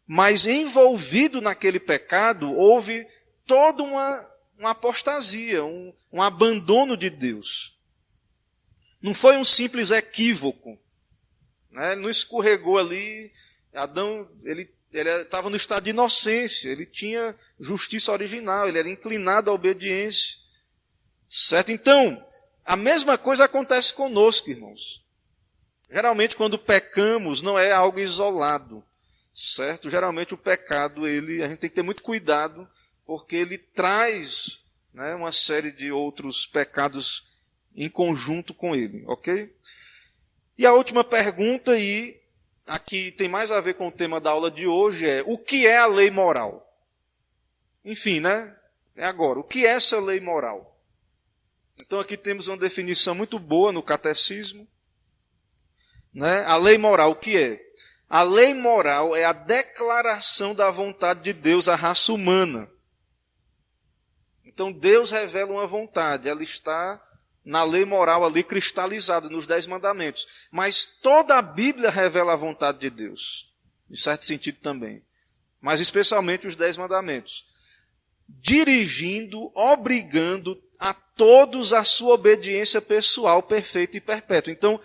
Mas envolvido naquele pecado, houve toda uma apostasia, um abandono de Deus. Não foi um simples equívoco, né? Ele não escorregou ali. Adão, ele estava no estado de inocência, ele tinha justiça original, ele era inclinado à obediência. Certo? Então, a mesma coisa acontece conosco, irmãos. Geralmente, quando pecamos, não é algo isolado. Certo? Geralmente, o pecado, a gente tem que ter muito cuidado, porque ele traz, né, uma série de outros pecados em conjunto com ele, ok? E a última pergunta, e aqui tem mais a ver com o tema da aula de hoje, é: o que é a lei moral? Enfim, né? É agora, o que é essa lei moral? Então aqui temos uma definição muito boa no catecismo, né? A lei moral, o que é? A lei moral é a declaração da vontade de Deus à raça humana. Então Deus revela uma vontade, ela está na lei moral ali cristalizada, nos 10 mandamentos. Mas toda a Bíblia revela a vontade de Deus, em certo sentido também. Mas especialmente os 10 mandamentos. Dirigindo, obrigando a todos a sua obediência pessoal, perfeita e perpétua. Então,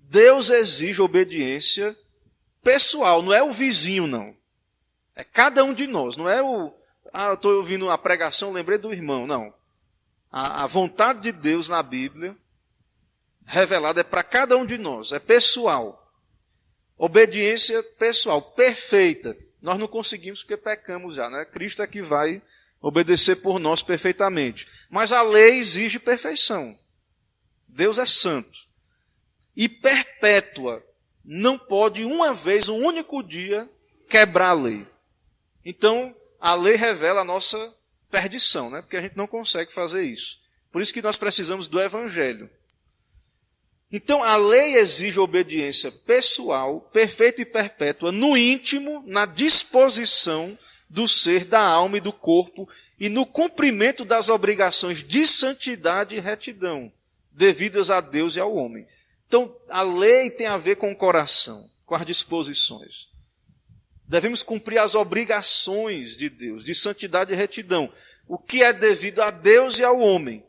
Deus exige obediência pessoal, não é o vizinho, não. É cada um de nós, não é eu estou ouvindo a pregação, lembrei do irmão, não. A vontade de Deus na Bíblia, revelada, é para cada um de nós, é pessoal. Obediência pessoal, perfeita. Nós não conseguimos porque pecamos já, né? Cristo é que vai obedecer por nós perfeitamente. Mas a lei exige perfeição. Deus é santo. E perpétua. Não pode uma vez, um único dia, quebrar a lei. Então, a lei revela a nossa perdição, né? Porque a gente não consegue fazer isso. Por isso que nós precisamos do Evangelho. Então, a lei exige obediência pessoal, perfeita e perpétua, no íntimo, na disposição do ser, da alma e do corpo, e no cumprimento das obrigações de santidade e retidão, devidas a Deus e ao homem. Então, a lei tem a ver com o coração, com as disposições. Devemos cumprir as obrigações de Deus, de santidade e retidão, o que é devido a Deus e ao homem.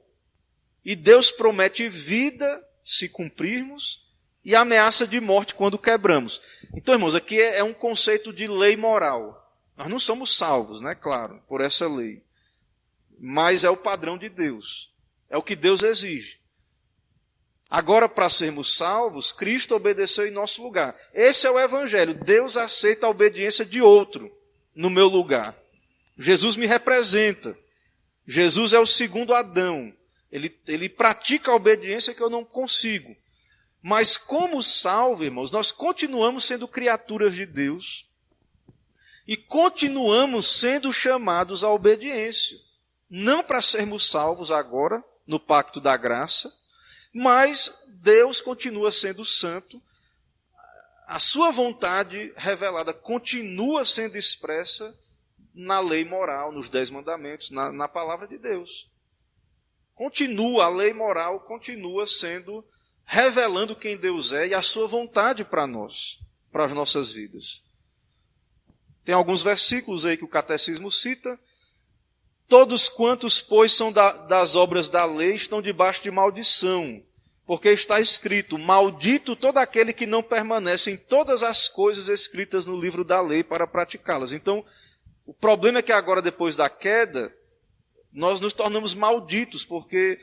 E Deus promete vida se cumprirmos e ameaça de morte quando quebramos. Então, irmãos, aqui é um conceito de lei moral. Nós não somos salvos, né? Claro, por essa lei. Mas é o padrão de Deus. É o que Deus exige. Agora, para sermos salvos, Cristo obedeceu em nosso lugar. Esse é o Evangelho. Deus aceita a obediência de outro no meu lugar. Jesus me representa. Jesus é o segundo Adão. Ele pratica a obediência que eu não consigo. Mas como salvo, irmãos, nós continuamos sendo criaturas de Deus e continuamos sendo chamados à obediência. Não para sermos salvos agora, no pacto da graça, mas Deus continua sendo santo, a sua vontade revelada continua sendo expressa na lei moral, nos 10 mandamentos, na palavra de Deus. A lei moral continua sendo, revelando quem Deus é e a sua vontade para nós, para as nossas vidas. Tem alguns versículos aí que o catecismo cita. Todos quantos, pois, são das obras da lei estão debaixo de maldição, porque está escrito: maldito todo aquele que não permanece em todas as coisas escritas no livro da lei para praticá-las. Então, o problema é que agora, depois da queda, nós nos tornamos malditos, porque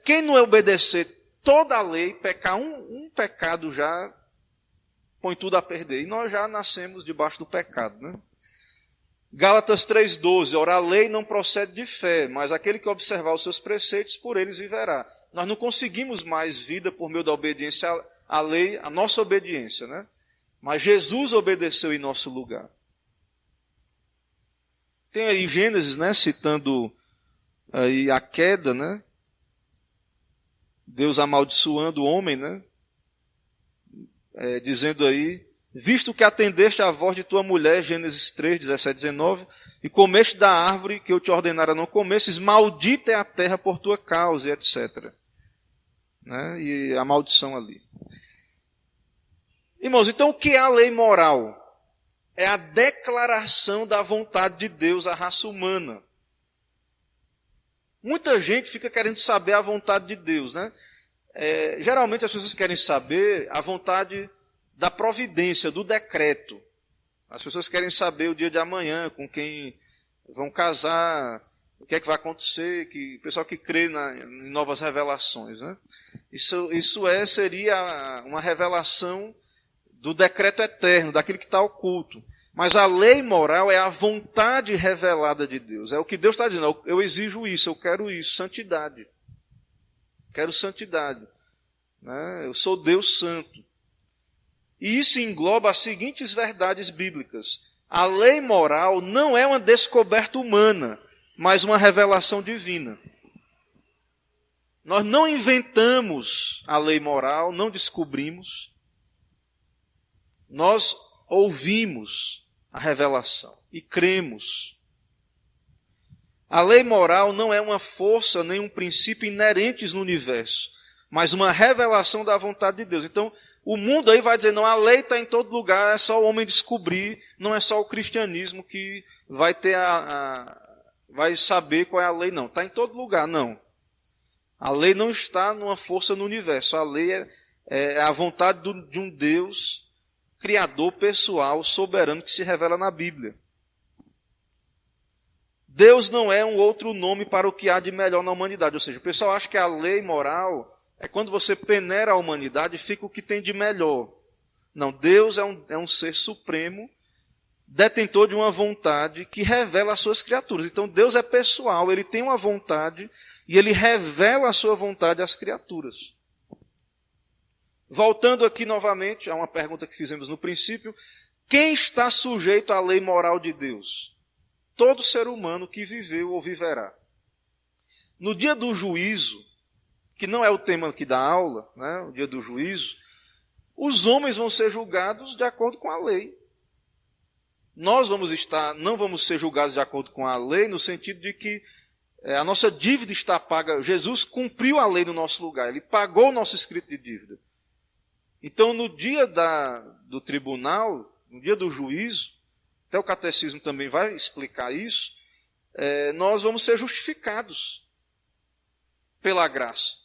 quem não obedecer toda a lei, pecar um pecado já põe tudo a perder. E nós já nascemos debaixo do pecado, né? Gálatas 3,12, ora, a lei não procede de fé, mas aquele que observar os seus preceitos, por eles viverá. Nós não conseguimos mais vida por meio da obediência à lei, a nossa obediência, né? Mas Jesus obedeceu em nosso lugar. Tem aí Gênesis, né, citando aí a queda, né? Deus amaldiçoando o homem, né? Dizendo aí, visto que atendeste à voz de tua mulher, Gênesis 3, 17, 19, e comeste da árvore que eu te ordenara não comesses, maldita é a terra por tua causa, e etc. Né? E a maldição ali. Irmãos, então o que é a lei moral? É a declaração da vontade de Deus à raça humana. Muita gente fica querendo saber a vontade de Deus, né? Geralmente as pessoas querem saber a vontade da providência, do decreto. As pessoas querem saber o dia de amanhã, com quem vão casar, o que é que vai acontecer, o pessoal que crê em novas revelações, né? Isso seria uma revelação do decreto eterno, daquilo que está oculto. Mas a lei moral é a vontade revelada de Deus. É o que Deus está dizendo, eu exijo isso, eu quero isso, santidade. Quero santidade. Né? Eu sou Deus santo. E isso engloba as seguintes verdades bíblicas. A lei moral não é uma descoberta humana, mas uma revelação divina. Nós não inventamos a lei moral, não descobrimos. Nós ouvimos a revelação e cremos. A lei moral não é uma força nem um princípio inerentes no universo, mas uma revelação da vontade de Deus. Então, o mundo aí vai dizer, não, a lei está em todo lugar, é só o homem descobrir, não é só o cristianismo que vai ter vai saber qual é a lei, não. Está em todo lugar, não. A lei não está numa força no universo, a lei é a vontade de um Deus criador, pessoal, soberano, que se revela na Bíblia. Deus não é um outro nome para o que há de melhor na humanidade. Ou seja, o pessoal acha que a lei moral é quando você peneira a humanidade e fica o que tem de melhor. Não, Deus é um ser supremo, detentor de uma vontade que revela as suas criaturas. Então Deus é pessoal, ele tem uma vontade e ele revela a sua vontade às criaturas. Voltando aqui novamente a uma pergunta que fizemos no princípio, quem está sujeito à lei moral de Deus? Todo ser humano que viveu ou viverá. No dia do juízo, que não é o tema aqui da aula, né, o dia do juízo, os homens vão ser julgados de acordo com a lei. Nós não vamos ser julgados de acordo com a lei, no sentido de que a nossa dívida está paga. Jesus cumpriu a lei no nosso lugar, ele pagou o nosso escrito de dívida. Então, no dia do tribunal, no dia do juízo, até o catecismo também vai explicar isso, nós vamos ser justificados pela graça.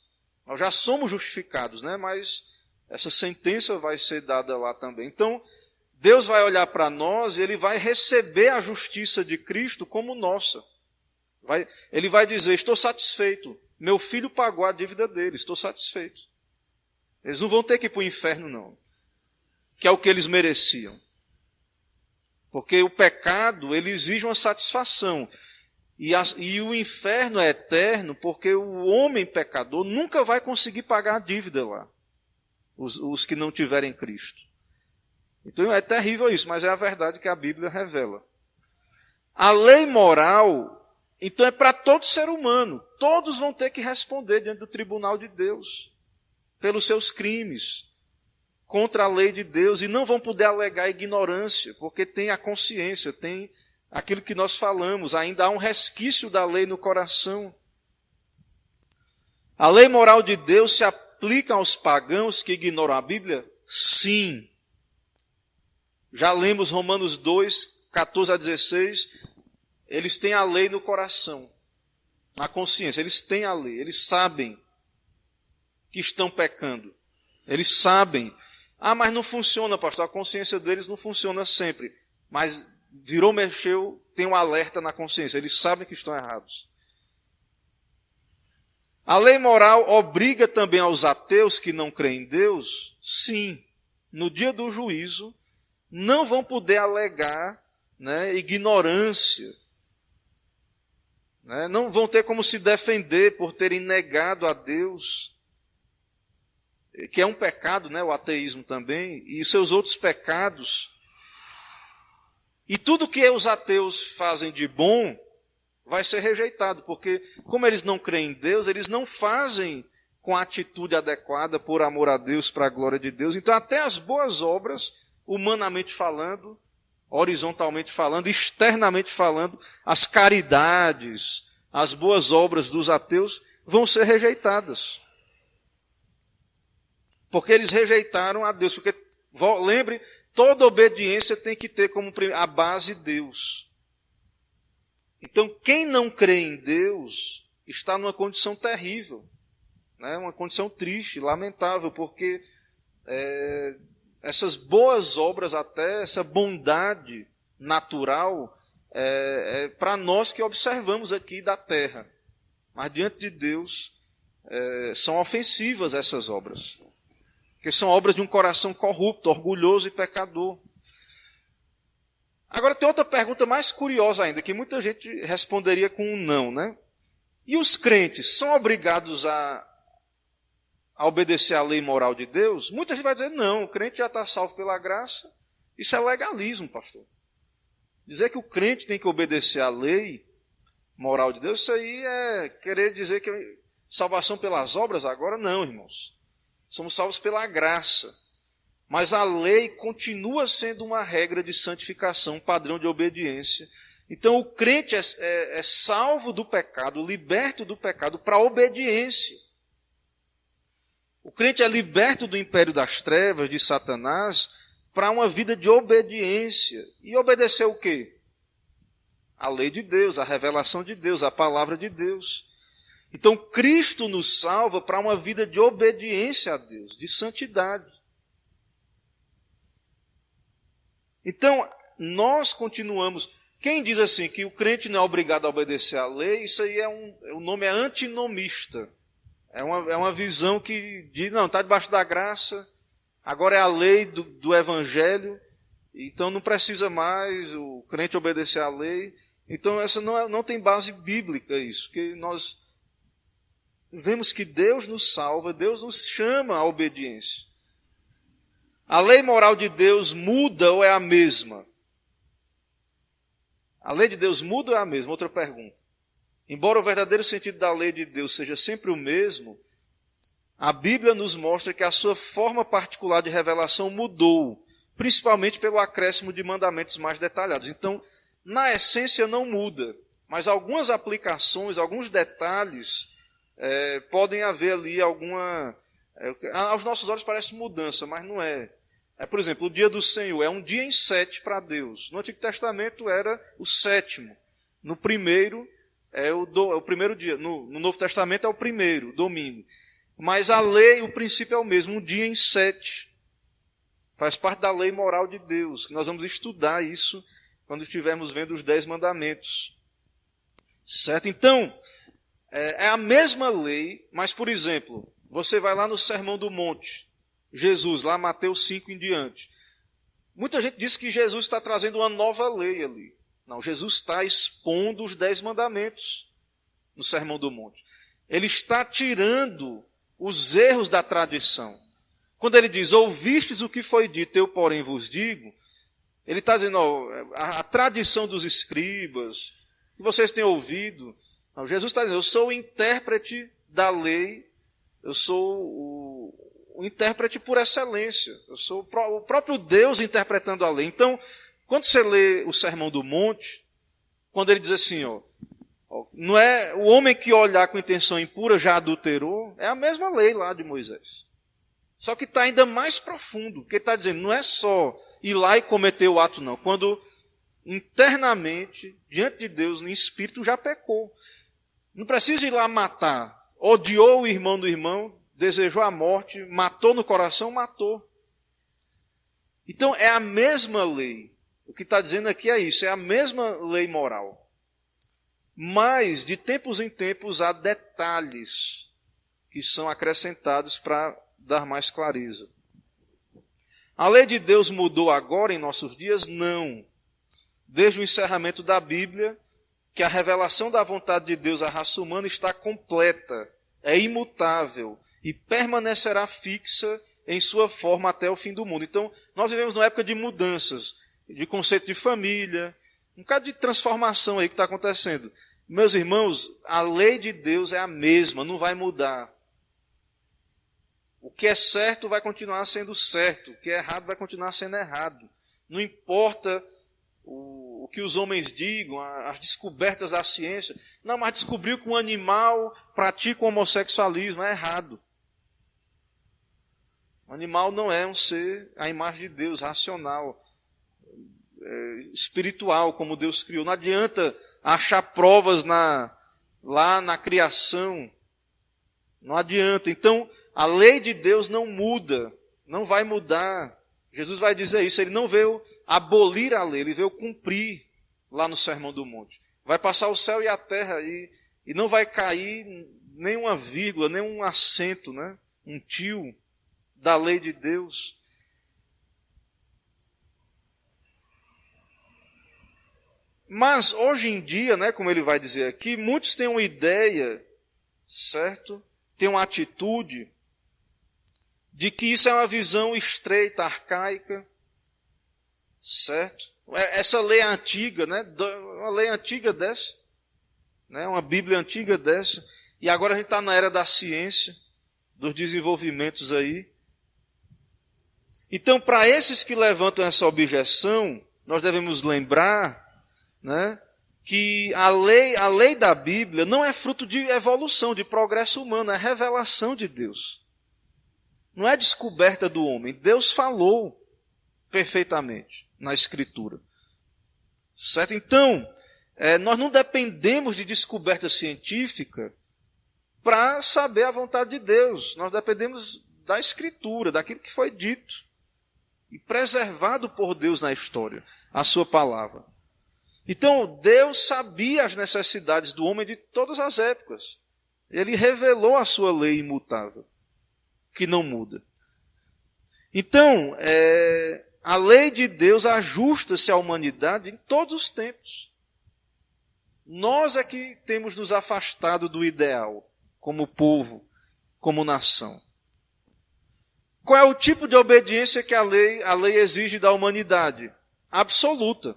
Nós já somos justificados, né? Mas essa sentença vai ser dada lá também. Então, Deus vai olhar para nós e ele vai receber a justiça de Cristo como nossa. Ele vai dizer, estou satisfeito, meu filho pagou a dívida dele, estou satisfeito. Eles não vão ter que ir para o inferno, não, que é o que eles mereciam. Porque o pecado, ele exige uma satisfação. E o inferno é eterno, porque o homem pecador nunca vai conseguir pagar a dívida lá. Os que não tiverem Cristo. Então é terrível isso, mas é a verdade que a Bíblia revela. A lei moral, então, é para todo ser humano. Todos vão ter que responder diante do tribunal de Deus pelos seus crimes contra a lei de Deus, e não vão poder alegar ignorância, porque tem a consciência, tem aquilo que nós falamos, ainda há um resquício da lei no coração. A lei moral de Deus se aplica aos pagãos que ignoram a Bíblia? Sim. Já lemos Romanos 2, 14 a 16, eles têm a lei no coração, na consciência, eles têm a lei, eles sabem que estão pecando. Eles sabem. Mas não funciona, pastor, a consciência deles não funciona sempre. Mas virou, mexeu, tem um alerta na consciência. Eles sabem que estão errados. A lei moral obriga também aos ateus que não creem em Deus? Sim. No dia do juízo, não vão poder alegar, né, ignorância. Né, não vão ter como se defender por terem negado a Deus, que é um pecado, né, o ateísmo também, e seus outros pecados. E tudo que os ateus fazem de bom vai ser rejeitado, porque como eles não creem em Deus, eles não fazem com a atitude adequada por amor a Deus, para a glória de Deus. Então até as boas obras, humanamente falando, horizontalmente falando, externamente falando, as caridades, as boas obras dos ateus vão ser rejeitadas. Porque eles rejeitaram a Deus. Porque, lembre, toda obediência tem que ter como a base Deus. Então, quem não crê em Deus está numa condição terrível, né? Uma condição triste, lamentável, porque essas boas obras, até essa bondade natural, para nós que observamos aqui da terra. Mas diante de Deus, são ofensivas essas obras. Porque são obras de um coração corrupto, orgulhoso e pecador. Agora tem outra pergunta mais curiosa ainda, que muita gente responderia com um não, né? E os crentes são obrigados a obedecer à lei moral de Deus? Muita gente vai dizer, não, o crente já está salvo pela graça. Isso é legalismo, pastor. Dizer que o crente tem que obedecer à lei moral de Deus, isso aí é querer dizer que salvação pelas obras agora? Não, irmãos. Somos salvos pela graça. Mas a lei continua sendo uma regra de santificação, um padrão de obediência. Então o crente é salvo do pecado, liberto do pecado para a obediência. O crente é liberto do império das trevas, de Satanás, para uma vida de obediência. E obedecer o quê? A lei de Deus, a revelação de Deus, a palavra de Deus. Então Cristo nos salva para uma vida de obediência a Deus, de santidade. Então, nós continuamos. Quem diz assim que o crente não é obrigado a obedecer à lei, isso aí o nome é antinomista. É uma visão que diz, não, está debaixo da graça, agora é a lei do evangelho, então não precisa mais o crente obedecer à lei. Então, essa não tem base bíblica isso, porque nós vemos que Deus nos salva, Deus nos chama à obediência. A lei moral de Deus muda ou é a mesma? A lei de Deus muda ou é a mesma? Outra pergunta. Embora o verdadeiro sentido da lei de Deus seja sempre o mesmo, a Bíblia nos mostra que a sua forma particular de revelação mudou, principalmente pelo acréscimo de mandamentos mais detalhados. Então, na essência não muda, mas algumas aplicações, alguns detalhes, podem haver ali alguma... aos nossos olhos parece mudança, mas não é. Por exemplo, o dia do Senhor é um dia em 7 para Deus. No Antigo Testamento era o 7º. No primeiro é o primeiro dia. No Novo Testamento é o primeiro, domingo. Mas a lei, o princípio é o mesmo, um dia em 7. Faz parte da lei moral de Deus. Nós vamos estudar isso quando estivermos vendo os 10 mandamentos. Certo? Então, é a mesma lei, mas, por exemplo, você vai lá no Sermão do Monte, Jesus, lá Mateus 5 em diante. Muita gente diz que Jesus está trazendo uma nova lei ali. Não, Jesus está expondo os 10 mandamentos no Sermão do Monte. Ele está tirando os erros da tradição. Quando ele diz, ouvistes o que foi dito, eu porém vos digo, ele está dizendo, a tradição dos escribas, que vocês têm ouvido. Não, Jesus está dizendo, eu sou o intérprete da lei, eu sou o intérprete por excelência. Eu sou o próprio Deus interpretando a lei. Então, quando você lê o Sermão do Monte, quando ele diz assim, não é o homem que olhar com intenção impura já adulterou, é a mesma lei lá de Moisés. Só que está ainda mais profundo, porque ele está dizendo, não é só ir lá e cometer o ato, não. Quando internamente, diante de Deus, no espírito, já pecou. Não precisa ir lá matar. Odiou o irmão do irmão, desejou a morte, matou no coração, matou. Então é a mesma lei. O que está dizendo aqui é isso, é a mesma lei moral. Mas, de tempos em tempos, há detalhes que são acrescentados para dar mais clareza. A lei de Deus mudou agora em nossos dias? Não. Desde o encerramento da Bíblia, que a revelação da vontade de Deus à raça humana está completa, é imutável e permanecerá fixa em sua forma até o fim do mundo. Então, nós vivemos numa época de mudanças, de conceito de família, um bocado de transformação aí que está acontecendo. Meus irmãos, a lei de Deus é a mesma, não vai mudar. O que é certo vai continuar sendo certo, o que é errado vai continuar sendo errado. Não importa o que os homens digam, as descobertas da ciência. Não, mas descobriu que um animal pratica o homossexualismo, é errado. O animal não é um ser à imagem de Deus, racional, espiritual, como Deus criou. Não adianta achar provas lá na criação. Não adianta. Então, a lei de Deus não muda, não vai mudar. Jesus vai dizer isso, ele não veio abolir a lei, ele veio cumprir lá no Sermão do Monte. Vai passar o céu e a terra e não vai cair nenhuma vírgula, nenhum acento, né? Um tio da lei de Deus. Mas hoje em dia, né, como ele vai dizer aqui, muitos têm uma ideia, certo? Têm uma atitude de que isso é uma visão estreita, arcaica, certo? Essa lei antiga, né? Uma lei antiga dessa, né? Uma Bíblia antiga dessa, e agora a gente está na era da ciência, dos desenvolvimentos aí. Então, para esses que levantam essa objeção, nós devemos lembrar, né, que a lei da Bíblia não é fruto de evolução, de progresso humano, é revelação de Deus. Não é descoberta do homem. Deus falou perfeitamente na Escritura. Certo? Então, nós não dependemos de descoberta científica para saber a vontade de Deus. Nós dependemos da Escritura, daquilo que foi dito e preservado por Deus na história, a sua palavra. Então, Deus sabia as necessidades do homem de todas as épocas. Ele revelou a sua lei imutável, que não muda. Então, a lei de Deus ajusta-se à humanidade em todos os tempos. Nós é que temos nos afastado do ideal, como povo, como nação. Qual é o tipo de obediência que a lei exige da humanidade? Absoluta.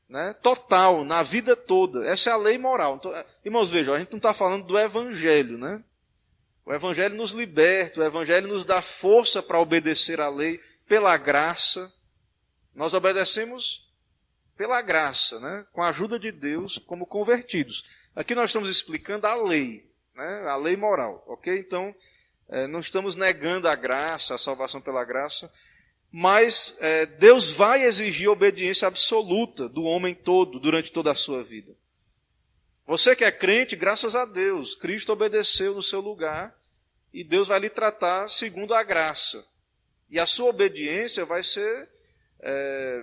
Né? Total, na vida toda. Essa é a lei moral. Então, irmãos, vejam, a gente não está falando do Evangelho, né? O Evangelho nos liberta, o Evangelho nos dá força para obedecer à lei pela graça. Nós obedecemos pela graça, né? Com a ajuda de Deus, como convertidos. Aqui nós estamos explicando a lei, né? A lei moral, ok? Então, não estamos negando a graça, a salvação pela graça, mas Deus vai exigir obediência absoluta do homem todo, durante toda a sua vida. Você que é crente, graças a Deus, Cristo obedeceu no seu lugar e Deus vai lhe tratar segundo a graça. E a sua obediência vai ser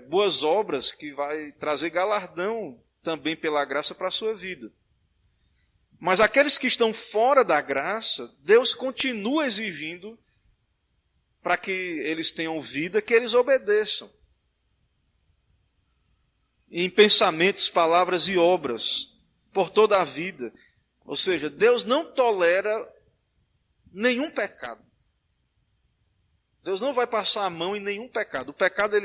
boas obras, que vai trazer galardão também pela graça para a sua vida. Mas aqueles que estão fora da graça, Deus continua exigindo para que eles tenham vida, que eles obedeçam. Em pensamentos, palavras e obras, por toda a vida. Ou seja, Deus não tolera nenhum pecado. Deus não vai passar a mão em nenhum pecado. O pecado,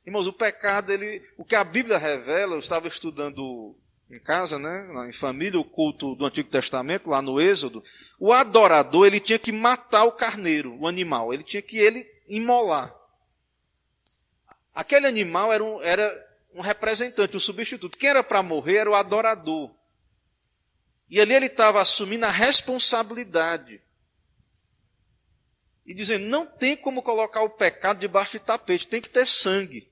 irmãos, o que a Bíblia revela, eu estava estudando em casa, né, em família, o culto do Antigo Testamento, lá no Êxodo. O adorador, ele tinha que matar o carneiro, o animal. Ele tinha que imolar. Aquele animal era um representante, um substituto. Quem era para morrer era o adorador. E ali ele estava assumindo a responsabilidade. E dizendo, não tem como colocar o pecado debaixo de tapete, tem que ter sangue.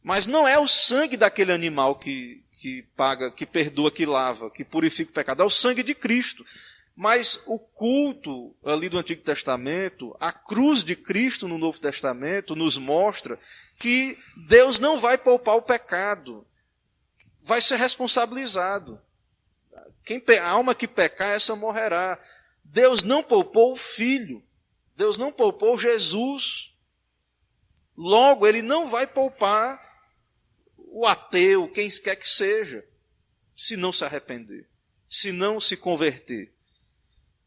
Mas não é o sangue daquele animal que paga, que perdoa, que lava, que purifica o pecado. É o sangue de Cristo. Mas o culto ali do Antigo Testamento, a cruz de Cristo no Novo Testamento, nos mostra que Deus não vai poupar o pecado. Vai ser responsabilizado. A alma que pecar, essa morrerá. Deus não poupou o Filho. Deus não poupou Jesus. Logo, Ele não vai poupar o ateu, quem quer que seja, se não se arrepender, se não se converter.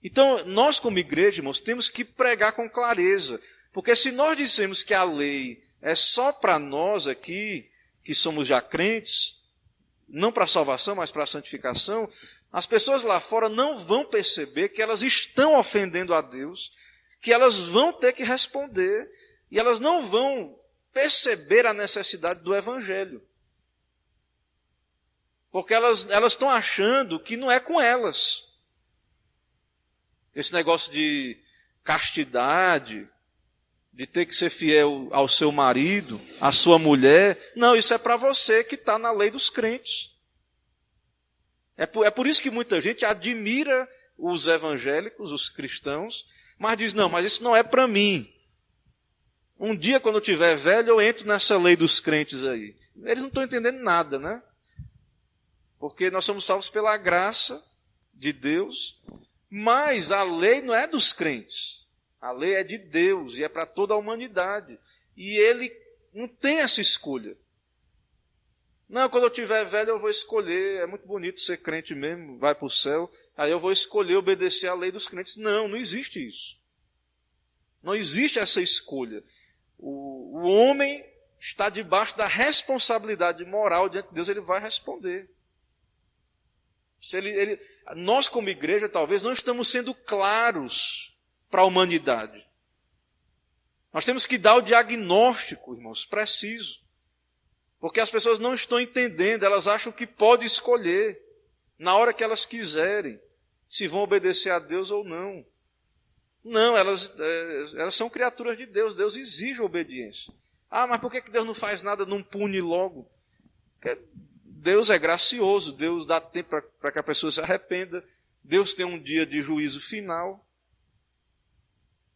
Então, nós como igreja, irmãos, temos que pregar com clareza. Porque se nós dissemos que a lei é só para nós aqui, que somos já crentes, não para a salvação, mas para a santificação, as pessoas lá fora não vão perceber que elas estão ofendendo a Deus, que elas vão ter que responder, e elas não vão perceber a necessidade do Evangelho. Porque elas estão achando que não é com elas. Esse negócio de castidade, de ter que ser fiel ao seu marido, à sua mulher, não, isso é para você que está na lei dos crentes. É por isso que muita gente admira os evangélicos, os cristãos, mas diz, não, mas isso não é para mim. Um dia, quando eu tiver velho, eu entro nessa lei dos crentes aí. Eles não estão entendendo nada, né? Porque nós somos salvos pela graça de Deus, mas a lei não é dos crentes. A lei é de Deus e é para toda a humanidade. E Ele não tem essa escolha. Não, quando eu tiver velho eu vou escolher, é muito bonito ser crente mesmo, vai para o céu, aí eu vou escolher obedecer à lei dos crentes. Não, não existe isso. Não existe essa escolha. O homem está debaixo da responsabilidade moral diante de Deus, ele vai responder. Nós como igreja talvez não estamos sendo claros para a humanidade. Nós temos que dar o diagnóstico, irmãos, preciso. Porque as pessoas não estão entendendo, elas acham que podem escolher, na hora que elas quiserem, se vão obedecer a Deus ou não. Não, elas são criaturas de Deus, Deus exige obediência. Ah, mas por que Deus não faz nada, não pune logo? Porque Deus é gracioso, Deus dá tempo para que a pessoa se arrependa, Deus tem um dia de juízo final,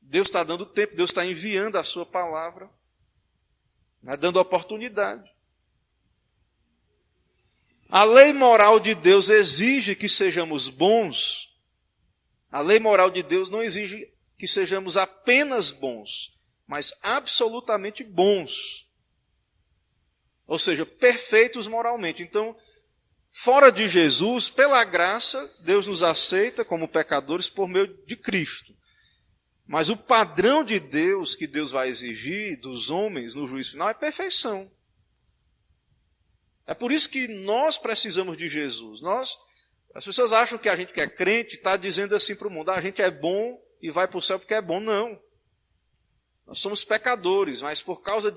Deus está dando tempo, Deus está enviando a sua palavra, dando oportunidade. A lei moral de Deus exige que sejamos bons. A lei moral de Deus não exige que sejamos apenas bons, mas absolutamente bons. Ou seja, perfeitos moralmente. Então, fora de Jesus, pela graça, Deus nos aceita como pecadores por meio de Cristo. Mas o padrão de Deus que Deus vai exigir dos homens no juízo final é perfeição. É por isso que nós precisamos de Jesus. As pessoas acham que a gente que é crente está dizendo assim para o mundo, a gente é bom e vai para o céu porque é bom. Não. Nós somos pecadores, mas por causa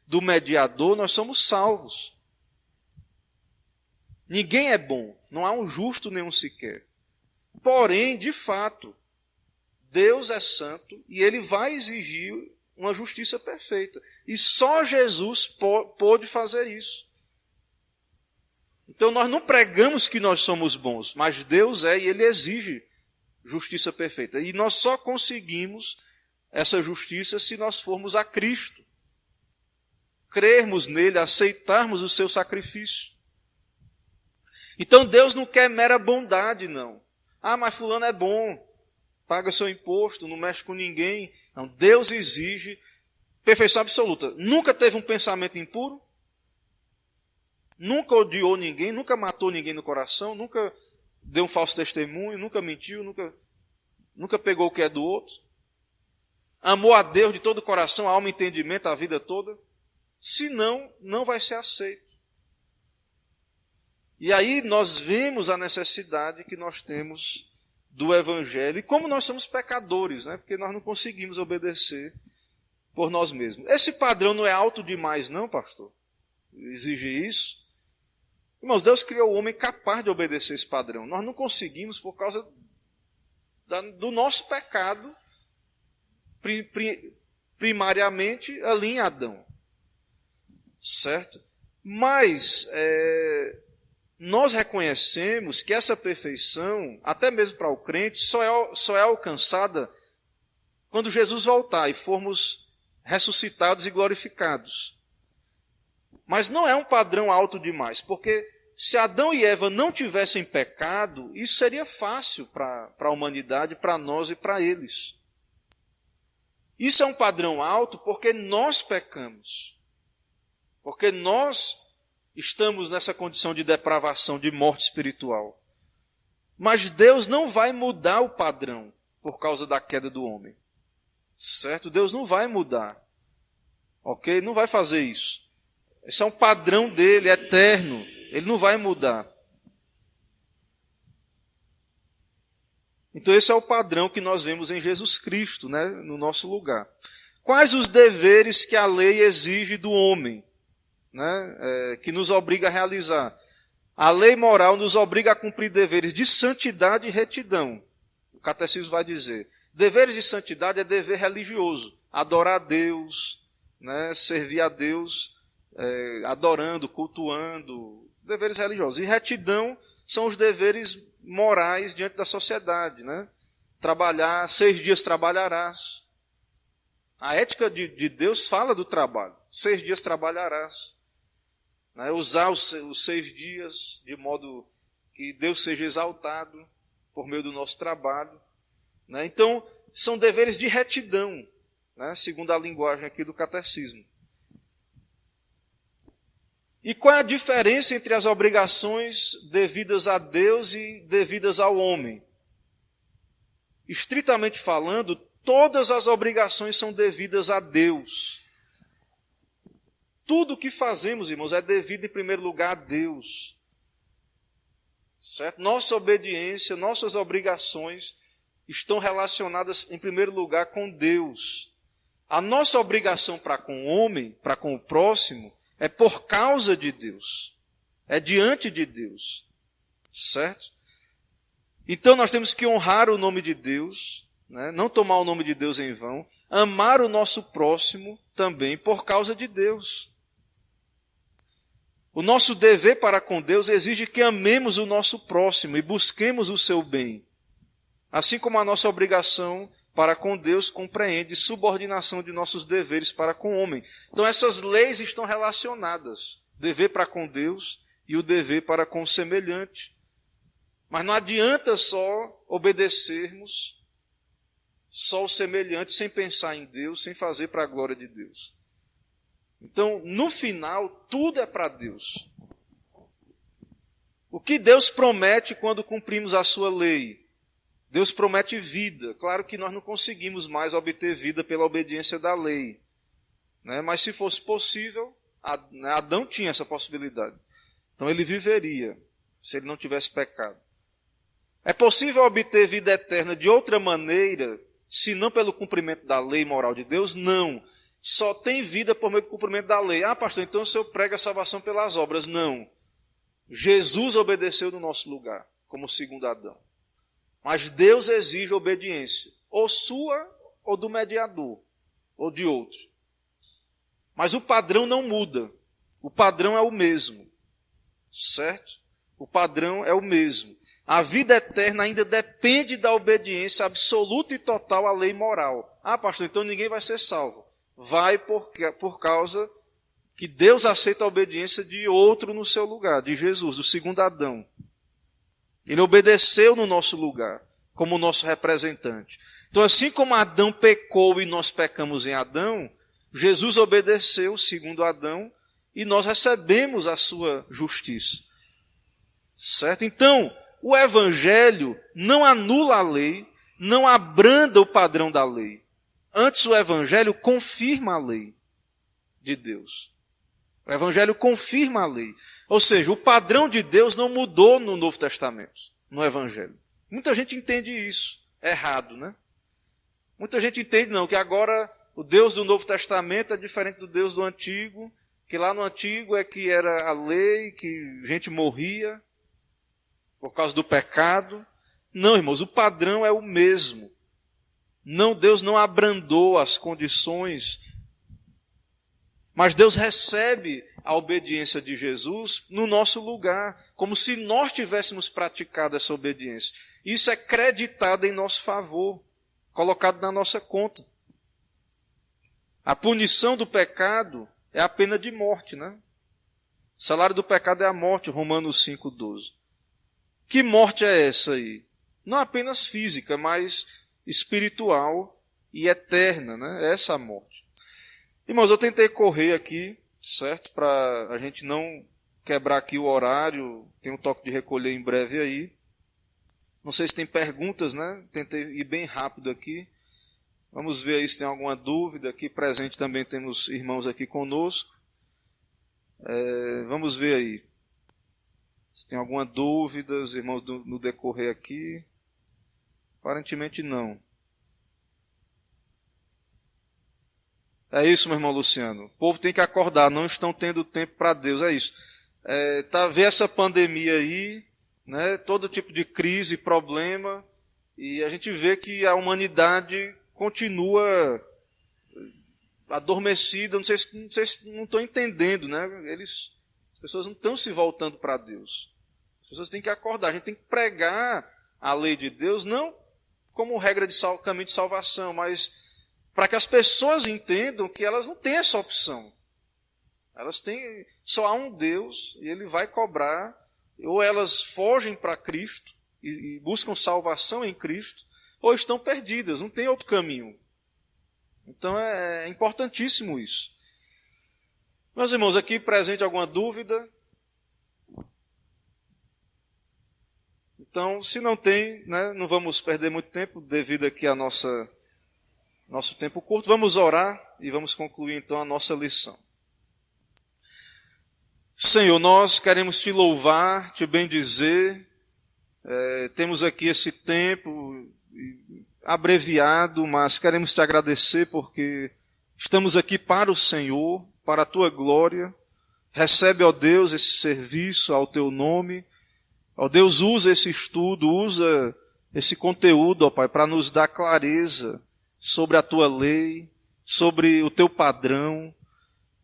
do mediador nós somos salvos. Ninguém é bom, não há um justo nenhum sequer. Porém, de fato, Deus é santo e Ele vai exigir uma justiça perfeita. E só Jesus pôde fazer isso. Então nós não pregamos que nós somos bons, mas Deus é e Ele exige justiça perfeita. E nós só conseguimos essa justiça se nós formos a Cristo. Crermos nele, aceitarmos o seu sacrifício. Então Deus não quer mera bondade, não. Ah, mas fulano é bom, paga seu imposto, não mexe com ninguém. Não, Deus exige perfeição absoluta. Nunca teve um pensamento impuro? Nunca odiou ninguém, nunca matou ninguém no coração, nunca deu um falso testemunho, nunca mentiu, nunca pegou o que é do outro. Amou a Deus de todo o coração, alma e entendimento a vida toda. Senão, não vai ser aceito. E aí nós vemos a necessidade que nós temos do Evangelho. E como nós somos pecadores, né? Porque nós não conseguimos obedecer por nós mesmos. Esse padrão não é alto demais, não, pastor? Exige isso? Irmãos, Deus criou o homem capaz de obedecer esse padrão. Nós não conseguimos por causa do nosso pecado, primariamente ali em Adão. Certo? Mas nós reconhecemos que essa perfeição, até mesmo para o crente, só é alcançada quando Jesus voltar e formos ressuscitados e glorificados. Mas não é um padrão alto demais, porque se Adão e Eva não tivessem pecado, isso seria fácil para a humanidade, para nós e para eles. Isso é um padrão alto porque nós pecamos. Porque nós estamos nessa condição de depravação, de morte espiritual. Mas Deus não vai mudar o padrão por causa da queda do homem. Certo? Deus não vai mudar. Ok? Não vai fazer isso. Esse é um padrão dele, eterno. Ele não vai mudar. Então esse é o padrão que nós vemos em Jesus Cristo, né, no nosso lugar. Quais os deveres que a lei exige do homem, né, que nos obriga a realizar? A lei moral nos obriga a cumprir deveres de santidade e retidão. O catecismo vai dizer. Deveres de santidade é dever religioso. Adorar a Deus, né, servir a Deus, adorando, cultuando. Deveres religiosos. E retidão são os deveres morais diante da sociedade, né? Trabalhar, 6 dias trabalharás. A ética de Deus fala do trabalho. 6 dias trabalharás. Né? Usar os 6 dias de modo que Deus seja exaltado por meio do nosso trabalho. Né? Então, são deveres de retidão, né? Segundo a linguagem aqui do catecismo. E qual é a diferença entre as obrigações devidas a Deus e devidas ao homem? Estritamente falando, todas as obrigações são devidas a Deus. Tudo o que fazemos, irmãos, é devido em primeiro lugar a Deus. Certo? Nossa obediência, nossas obrigações estão relacionadas em primeiro lugar com Deus. A nossa obrigação para com o homem, para com o próximo, é por causa de Deus. É diante de Deus. Certo? Então nós temos que honrar o nome de Deus, né? Não tomar o nome de Deus em vão. Amar o nosso próximo também por causa de Deus. O nosso dever para com Deus exige que amemos o nosso próximo e busquemos o seu bem. Assim como a nossa obrigação para com Deus compreende subordinação de nossos deveres para com o homem. Então essas leis estão relacionadas. Dever para com Deus e o dever para com o semelhante. Mas não adianta só obedecermos só o semelhante sem pensar em Deus, sem fazer para a glória de Deus. Então, no final, tudo é para Deus. O que Deus promete quando cumprimos a sua lei? Deus promete vida. Claro que nós não conseguimos mais obter vida pela obediência da lei. Né? Mas se fosse possível, Adão tinha essa possibilidade. Então ele viveria, se ele não tivesse pecado. É possível obter vida eterna de outra maneira, se não pelo cumprimento da lei moral de Deus? Não. Só tem vida por meio do cumprimento da lei. Ah, pastor, então o senhor prega a salvação pelas obras. Não. Jesus obedeceu no nosso lugar, como segundo Adão. Mas Deus exige obediência, ou sua, ou do mediador, ou de outro. Mas o padrão não muda. O padrão é o mesmo. Certo? O padrão é o mesmo. A vida eterna ainda depende da obediência absoluta e total à lei moral. Ah, pastor, então ninguém vai ser salvo. Vai por causa que Deus aceita a obediência de outro no seu lugar, de Jesus, do segundo Adão. Ele obedeceu no nosso lugar, como nosso representante. Então, assim como Adão pecou e nós pecamos em Adão, Jesus obedeceu, segundo Adão, e nós recebemos a sua justiça. Certo? Então, o Evangelho não anula a lei, não abranda o padrão da lei. Antes, o Evangelho confirma a lei de Deus. O Evangelho confirma a lei. Ou seja, o padrão de Deus não mudou no Novo Testamento, no Evangelho. Muita gente entende isso errado, né? Muita gente entende, não, que agora o Deus do Novo Testamento é diferente do Deus do Antigo, que lá no Antigo é que era a lei, que gente morria por causa do pecado. Não, irmãos, o padrão é o mesmo. Não, Deus não abrandou as condições, mas Deus recebe a obediência de Jesus no nosso lugar, como se nós tivéssemos praticado essa obediência. Isso é creditado em nosso favor, colocado na nossa conta. A punição do pecado é a pena de morte, né? O salário do pecado é a morte, Romanos 5,12. Que morte é essa aí? Não apenas física, mas espiritual e eterna, né? Essa é a morte. Irmãos, eu tentei correr aqui, certo? Para a gente não quebrar aqui o horário, tem um toque de recolher em breve aí. Não sei se tem perguntas, né? Tentei ir bem rápido aqui. Vamos ver aí se tem alguma dúvida. Aqui presente também temos irmãos aqui conosco. Vamos ver aí. Se tem alguma dúvida, os irmãos no decorrer aqui. Aparentemente não. É isso, meu irmão Luciano. O povo tem que acordar, não estão tendo tempo para Deus, é isso. Vê essa pandemia aí, né, todo tipo de crise, problema, e a gente vê que a humanidade continua adormecida, não sei se não estão entendendo, né? As pessoas não estão se voltando para Deus. As pessoas têm que acordar, a gente tem que pregar a lei de Deus, não como regra de caminho de salvação, mas para que as pessoas entendam que elas não têm essa opção. Elas têm, só há um Deus e Ele vai cobrar, ou elas fogem para Cristo e buscam salvação em Cristo, ou estão perdidas, não tem outro caminho. Então é importantíssimo isso. Meus irmãos, aqui presente alguma dúvida? Então, se não tem, né, não vamos perder muito tempo devido aqui a nosso tempo curto. Vamos orar e vamos concluir então a nossa lição. Senhor, nós queremos Te louvar, Te bendizer. Temos aqui esse tempo abreviado, mas queremos Te agradecer porque estamos aqui para o Senhor, para a Tua glória. Recebe, ó Deus, esse serviço ao Teu nome. Ó Deus, usa esse estudo, usa esse conteúdo, ó Pai, para nos dar clareza sobre a Tua lei, sobre o Teu padrão.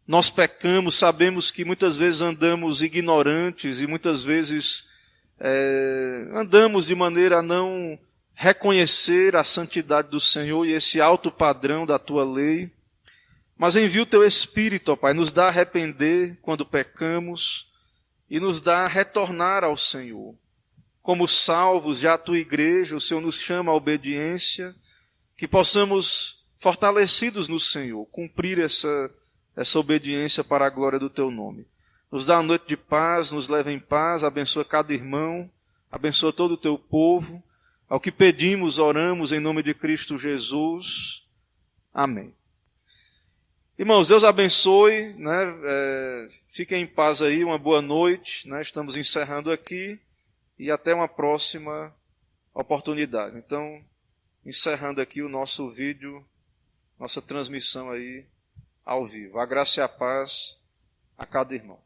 Nós pecamos, sabemos que muitas vezes andamos ignorantes e muitas vezes andamos de maneira a não reconhecer a santidade do Senhor e esse alto padrão da Tua lei. Mas envia o Teu Espírito, ó Pai, nos dá a arrepender quando pecamos e nos dá a retornar ao Senhor. Como salvos, já a Tua igreja, o Senhor nos chama à obediência, que possamos, fortalecidos no Senhor, cumprir essa obediência para a glória do Teu nome. Nos dá uma noite de paz, nos leva em paz, abençoa cada irmão, abençoa todo o Teu povo. Ao que pedimos, oramos em nome de Cristo Jesus. Amém. Irmãos, Deus abençoe, né? Fiquem em paz aí, uma boa noite, né? Estamos encerrando aqui e até uma próxima oportunidade. Então, encerrando aqui o nosso vídeo, nossa transmissão aí ao vivo. A graça e a paz a cada irmão.